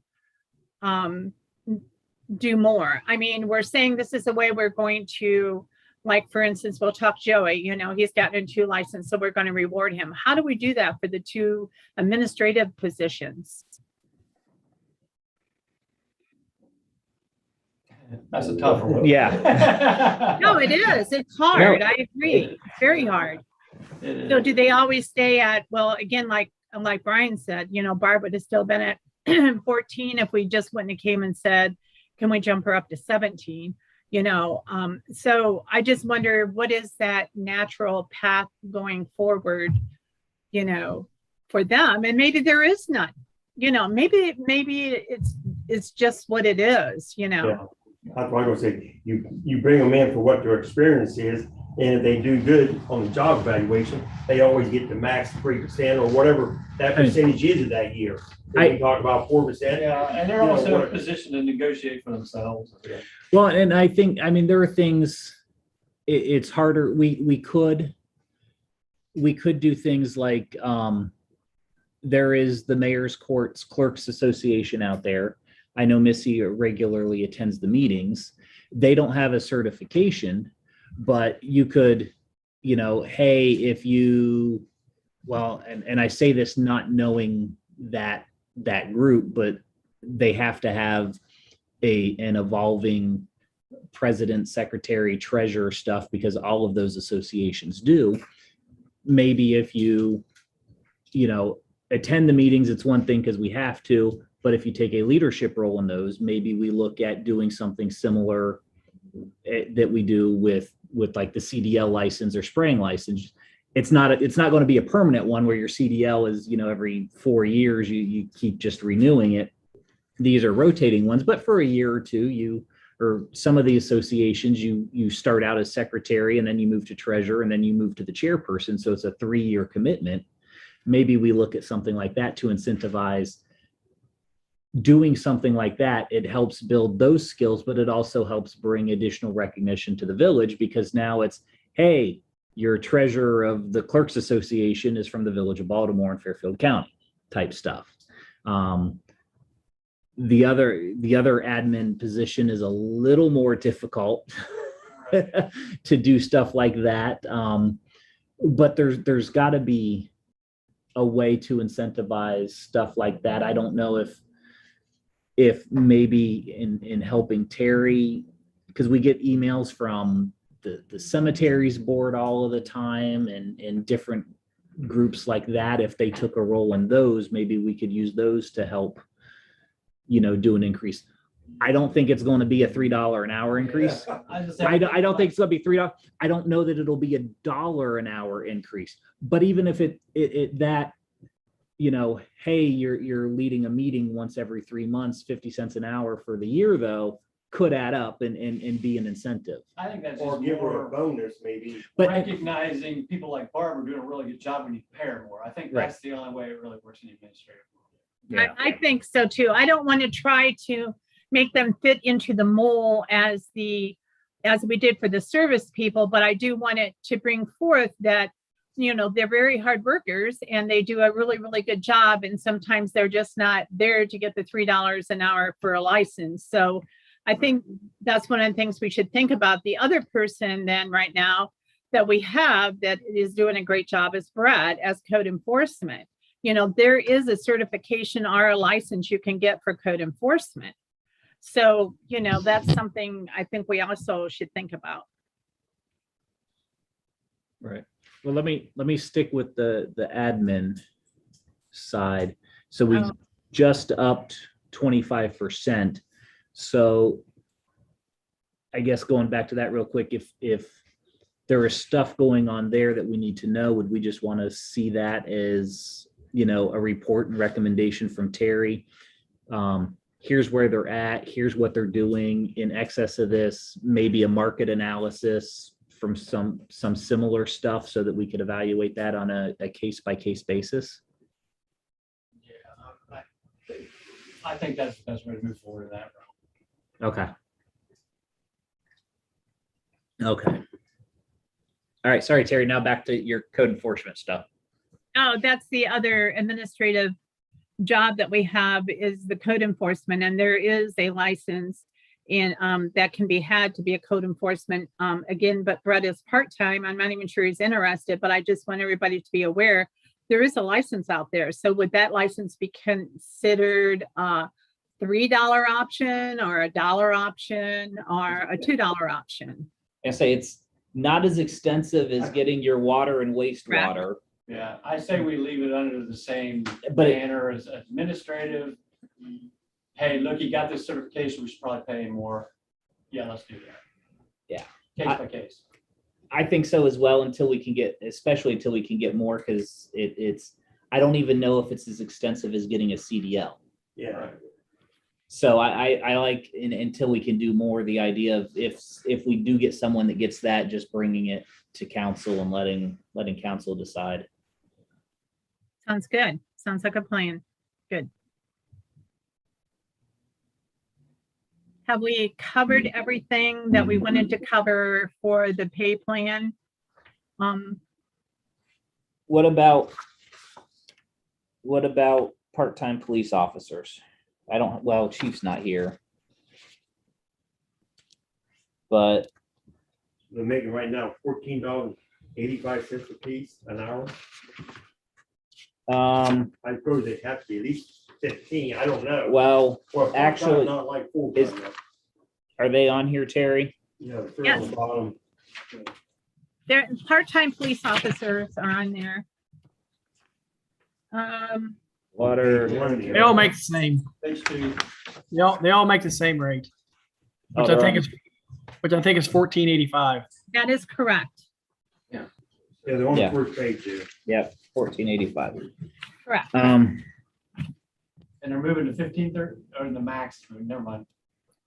do more? I mean, we're saying this is the way we're going to, like, for instance, we'll talk Joey, he's gotten a 2 license, so we're going to reward him. How do we do that for the 2 administrative positions? That's a tough one. Yeah. No, it is. It's hard. I agree. It's very hard. So do they always stay at, well, again, like Brian said, Barb would have still been at 14 if we just wouldn't have came and said, can we jump her up to 17? So I just wonder, what is that natural path going forward, for them? And maybe there is none, maybe it's just what it is, Yeah. That's why I'm gonna say, you bring them in for what their experience is, and if they do good on the job evaluation, they always get the max 3% or whatever that percentage is of that year. If we talk about 4%. Yeah, and they're also in a position to negotiate for themselves. Well, and I think, there are things, it's harder. We could do things like, there is the Mayor's Courts Clerks Association out there. I know Missy regularly attends the meetings. They don't have a certification, but you could, hey, if you, well, and I say this not knowing that group, but they have to have an evolving president, secretary, treasurer stuff, because all of those associations do. Maybe if you attend the meetings, it's one thing because we have to, but if you take a leadership role in those, maybe we look at doing something similar that we do with like the CDL license or spraying license. It's not going to be a permanent one where your CDL is, every 4 years, you keep just renewing it. These are rotating ones, but for a year or two, or some of the associations, you start out as secretary and then you move to treasurer and then you move to the chairperson. So it's a 3-year commitment. Maybe we look at something like that to incentivize doing something like that. It helps build those skills, but it also helps bring additional recognition to the village, because now it's, hey, your treasurer of the Clerks Association is from the Village of Baltimore and Fairfield County type stuff. The other admin position is a little more difficult to do stuff like that. But there's got to be a way to incentivize stuff like that. I don't know if maybe in helping Terry, because we get emails from the cemeteries board all of the time and different groups like that. If they took a role in those, maybe we could use those to help, do an increase. I don't think it's going to be a $3 an hour increase. I don't think it's going to be $3. I don't know that it'll be $1 an hour increase. But even if that, hey, you're leading a meeting once every 3 months, 50 cents an hour for the year, though, could add up and be an incentive. I think that's Or just give her a more bonus maybe. But recognizing people like Barb are doing a really good job when you pay her more. I think Right. that's the only way it really works in the administrative world. yeah, I think so too. I don't want to try to make them fit into the mold as we did for the service people, but I do want it to bring forth that, they're very hard workers and they do a really, really good job. And sometimes they're just not there to get the $3 an hour for a license. So I think that's one of the things we should think about. The other person then right now that we have that is doing a great job is Brad as code enforcement. There is a certification or a license you can get for code enforcement. So, that's something I think we also should think about. right. Well, let me stick with the admin side. So we Oh. just upped 25%. So I guess going back to that real quick, if there is stuff going on there that we need to know, would we just want to see that as, a report and recommendation from Terry? Here's where they're at, here's what they're doing in excess of this, maybe a market analysis from some similar stuff so that we could evaluate that on a case-by-case basis. Yeah, I think that's the best way to move forward in that route. Okay. Okay. All right, sorry, Terry, now back to your code enforcement stuff. Oh, that's the other administrative job that we have is the code enforcement, and there is a license in that can be had to be a code enforcement again, but Brett is part-time. I'm not even sure he's interested, but I just want everybody to be aware there is a license out there. So would that license be considered a $3 option or a $1 option or a $2 option? I say it's not as extensive as getting your water and wastewater, Yeah, I say we leave it under the same but banner as administrative. Hey, look, you got this certification, we should probably pay him more. Yeah, let's do that. Yeah. Case by case. I think so as well especially until we can get more, because I don't even know if it's as extensive as getting a CDL. Yeah. So I like, until we can do more, the idea of if we do get someone that gets that, just bringing it to council and letting council decide. Sounds good. Sounds like a plan. Good. Have we covered everything that we wanted to cover for the pay plan? What about part-time police officers? Chief's not here. But They're making right now $14.85 a piece an hour. I suppose they have to be at least 15. I don't know. well, Or part-time, actually, not like full is- time. are they on here, Terry? Yeah, the third Yes. on the bottom. There, part-time police officers are on there. Water. They all make the same. Page 2. They all make the same rate, which Oh, I think is $14.85. That is correct. Yeah, they're on the Yeah. first page there. Yep, 1485. Correct. And they're moving to 1530 or the max, never mind.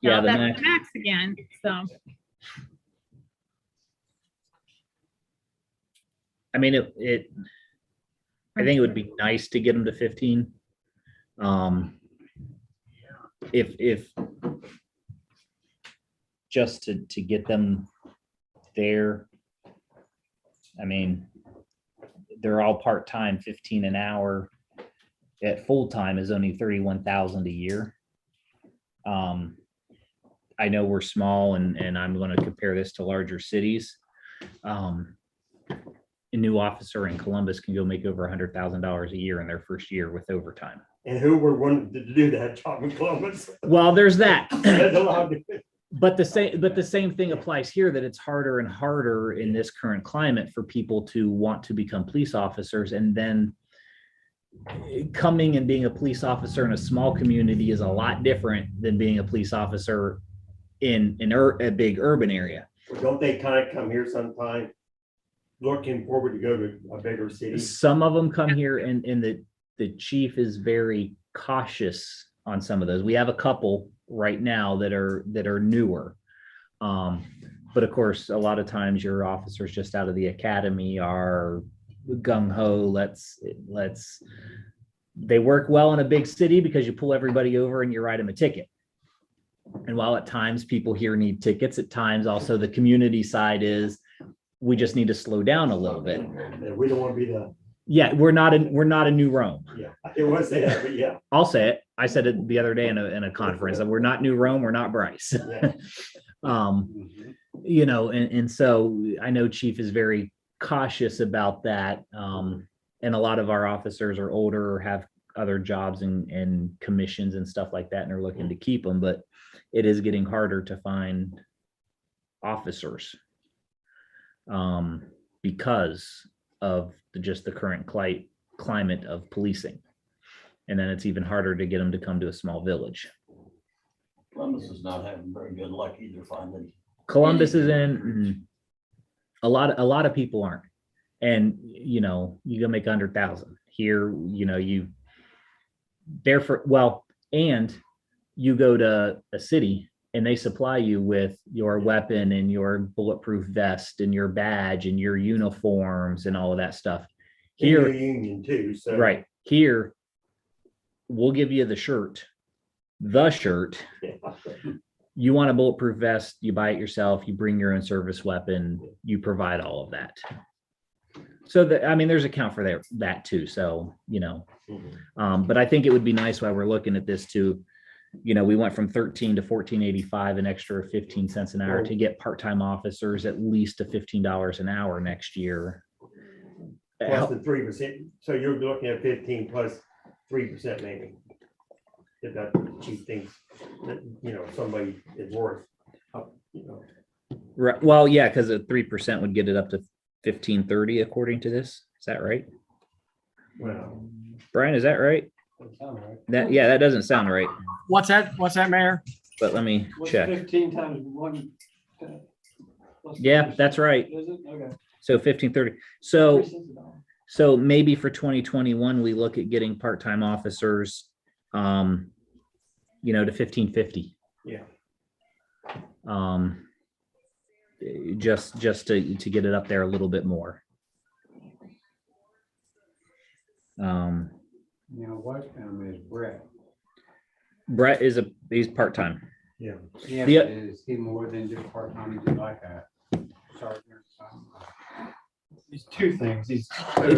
Yeah, Now the that's max. the max again, so. I mean, I think it would be nice to get them to 15. If just to get them there. I mean, they're all part-time, 15 an hour. At full-time is only 31,000 a year. I know we're small and I'm going to compare this to larger cities. A new officer in Columbus can go make over $100,000 a year in their first year with overtime. And who were wanting to do that job in Columbus? Well, there's that. That's a lot of- But the same thing applies here, that it's harder and harder in this current climate for people to want to become police officers. And then coming and being a police officer in a small community is a lot different than being a police officer in a big urban area. Don't they kind of come here sometime, looking forward to go to a bigger city? Some of them come here and the chief is very cautious on some of those. We have a couple right now that are newer. But of course, a lot of times your officers just out of the academy are gung ho. They work well in a big city because you pull everybody over and you write them a ticket. And while at times people here need tickets, at times also the community side is we just need to slow down a little bit. We don't want to be the, Yeah, we're not a new Rome. yeah, it was that, but yeah. I'll say it. I said it the other day in a conference that we're not new Rome, we're not Bryce. Yeah. You know, and so I know Chief is very cautious about that. And a lot of our officers are older or have other jobs and commissions and stuff like that, and are looking to keep them, but it is getting harder to find officers because of just the current climate of policing. And then it's even harder to get them to come to a small village. Columbus is not having very good luck either finding. Columbus is in, a lot of people aren't. And, you know, you go make 100,000 here, you know, and you go to a city and they supply you with your weapon and your bulletproof vest and your badge and your uniforms and all of that stuff. Here, Here, union too, so. right, here, we'll give you the shirt. You want a bulletproof vest, you buy it yourself, you bring your own service weapon, you provide all of that. So I mean, there's account for that too. So, you know, but I think it would be nice while we're looking at this too. You know, we went from 13 to 14.85, an extra 15 cents an hour to get part-time officers at least to $15 an hour next year. Plus the 3%, so you're looking at 15 plus 3% maybe. If that chief thinks that, you know, somebody is worth, you know. Right. Well, yeah, because a 3% would get it up to 15.30 according to this. Is that right? Well, Brian, is that right? That doesn't sound right, What's that, Mayor? but let me check. 15 times 1. Yeah, that's right. Is it? Okay. So 15.30. So maybe for 2021, we look at getting part-time officers, you know, to 15.50. yeah. Just to get it up there a little bit more. You know, what is Brett? Brett he's part-time. Yeah. Yeah, The- but is he more than just part-time? He's like a sergeant or something? These two things. These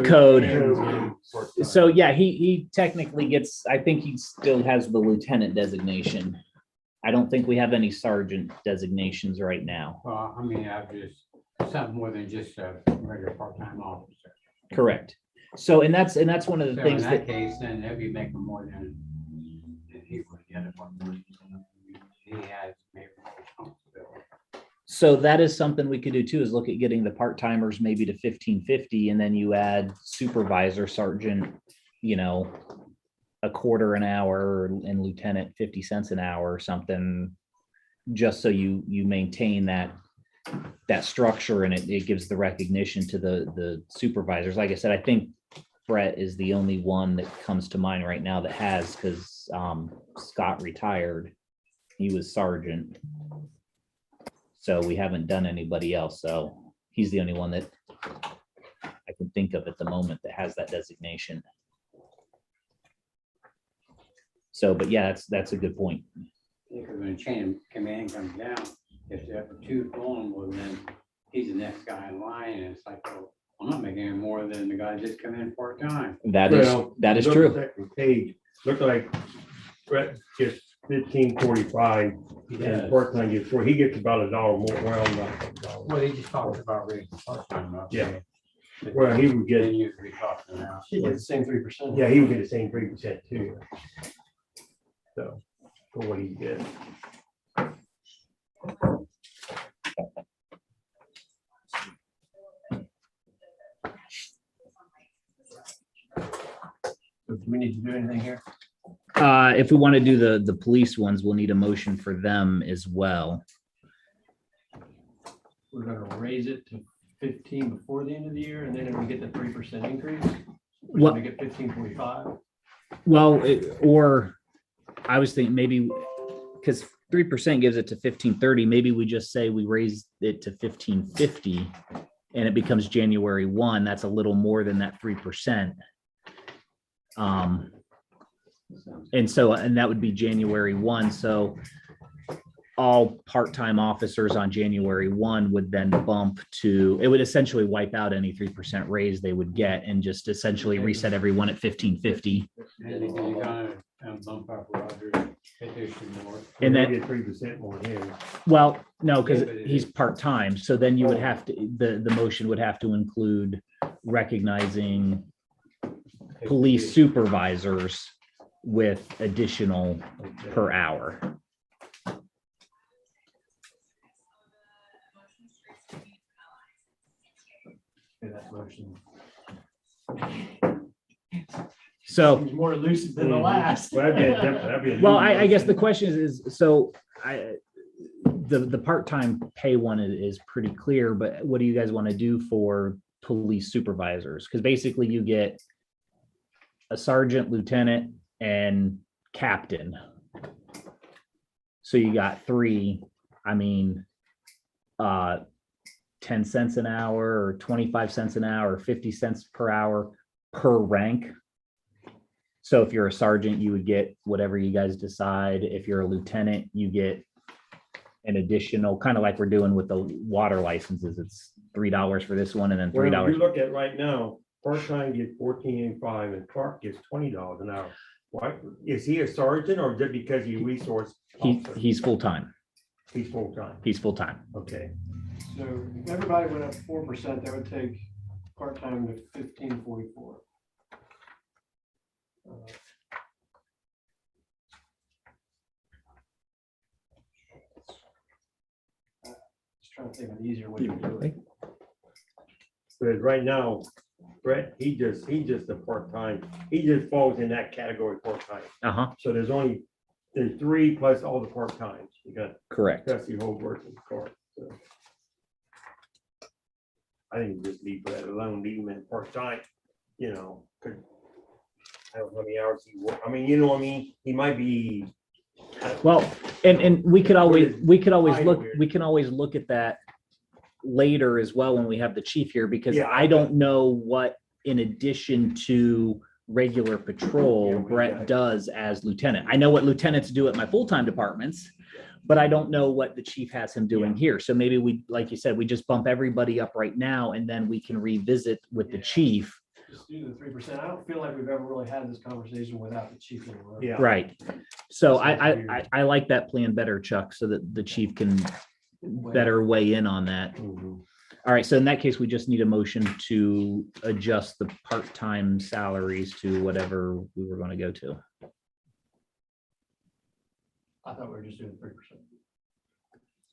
Code. So yeah, he technically gets, I think he still has the lieutenant designation. I don't think we have any sergeant designations right now. Well, I mean, I've just, something more than just a regular part-time officer. Correct. So, and that's one of the So in things that that, case, then they'll be making more than he would get if he has maybe responsibility. so that is something we could do too, is look at getting the part-timers maybe to 15.50, and then you add supervisor, sergeant, you know, a quarter an hour, and lieutenant 50 cents an hour or something, just so you maintain that structure, and it gives the recognition to the supervisors. Like I said, I think Brett is the only one that comes to mind right now that has, because Scott retired. He was sergeant. So we haven't done anybody else. So he's the only one that I can think of at the moment that has that designation. So, but yeah, that's a good point. Because when chain of command comes down, if you have two going, well, then he's the next guy in line, and it's like, well, I'm not making any more than the guy just come in part-time. That Well, is look true. at that Page, looked like Brett gets 15.45 and part-time gets 4. He gets about $1 more. Well, he just talked about raising part-time up. Yeah. Well, he would Then get, you could be talking about. He gets the same 3%. yeah, he would get the same 3% too. So, for what he gets. Do we need to do anything here? If we want to do the police ones, we'll need a motion for them as well. We're gonna raise it to 15 before the end of the year, and then if we get the 3% increase, we're Well- gonna get 15.45. Well, or I was thinking maybe because 3% gives it to 1530. Maybe we just say we raise it to 1550 and it becomes January 1. That's a little more than that 3%. And that would be January 1. So all part-time officers on January 1 would then bump to, it would essentially wipe out any 3% raise they would get and just essentially reset everyone at 1550. And you gotta bump up Roger's petition more. And then- Get 3% more here. Well, no, because Yeah, but it he's is- part-time. So then you would have to, the motion would have to include recognizing police supervisors with additional per hour. Okay, that motion So, seems more elusive than the Mhm. last. Well, that'd be a well, new I guess the motion. question is, so the part-time pay one is pretty clear, but what do you guys want to do for police supervisors? Because basically you get a sergeant, lieutenant, and captain. So you got three, I mean, 10 cents an hour or 25 cents an hour, or 50 cents per hour per rank. So if you're a sergeant, you would get whatever you guys decide. If you're a lieutenant, you get an additional, kind of like we're doing with the water licenses. It's $3 for this one and then Well, if $3. you look at right now, part-time gets 14.85 and Clark gets $20 an hour. Why, is he a sergeant or just because he resource? officer? He's full-time. He's full-time, He's full-time. okay. So if everybody went up 4%, that would take part-time to 1544. Just trying to think of an easier way to do it. But right now, Brett, he just a part-time, he just falls in that category part-time. Uh-huh, So there's three plus all the part-times. You got correct. Jesse Holbrook and Clark. So I think just leave that alone, leave him in part-time, you know, 'cause I don't know how many hours he work. I mean, you know what I mean? He might be. Well, and we could always Kinda look, weird. we can always look at that later as well when we have the chief here, because Yeah, I don't know what, in addition to regular Yeah, patrol, we Brett got it. does as lieutenant. I know what lieutenants do at my full-time departments, but I don't know what the chief has him doing Yeah. here. So maybe we, like you said, we just bump everybody up right now and then we can revisit with the Yeah. chief. Just do the 3%. I don't feel like we've ever really had this conversation without the chief in the room. Yeah. Right. So Sounds I weird. like that plan better, Chuck, so that the chief can better weigh in on that. Mhm. All right, so in that case, we just need a motion to adjust the part-time salaries to whatever we were going to go to. I thought we were just doing 3%.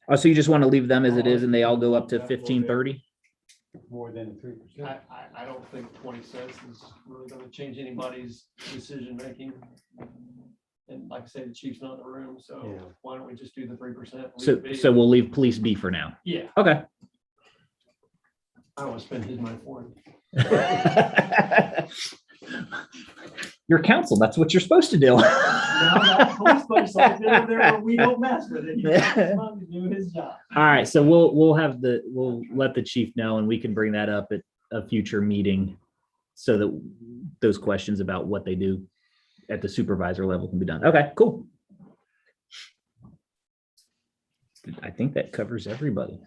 Oh, so you just want to leave them as it is and they all go up to That little bit. 1530? More than 3%. I don't think 20 cents is really gonna change anybody's decision-making. And like I say, the chief's not in the room, Yeah. so why don't we just do the 3%? So we'll leave police B for now. Yeah, Okay. I don't want to spend his money for him. Your counsel, that's what you're supposed to do. Now that police budget's like there where we don't mess with it. He's got his money to do his job. All right, so we'll let the chief know and we can bring that up at a future meeting so that those questions about what they do at the supervisor level can be done. Okay, cool. I think that covers everybody.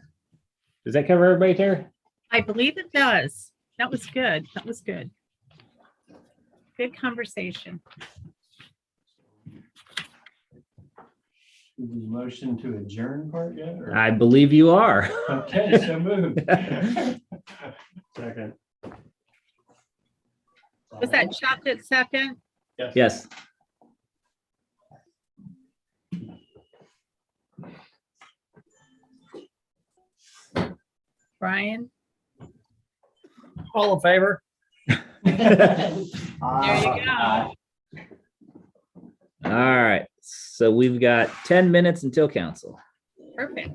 Does that cover everybody, Terry? I believe it does. That was good. That was good. Good conversation. Is the motion to adjourn part yet? or- I believe you are. Okay, so moved. Second. Was that Chuck at second? Yes. Brian? All in favor? There you go. All right, so we've got 10 minutes until council. Perfect.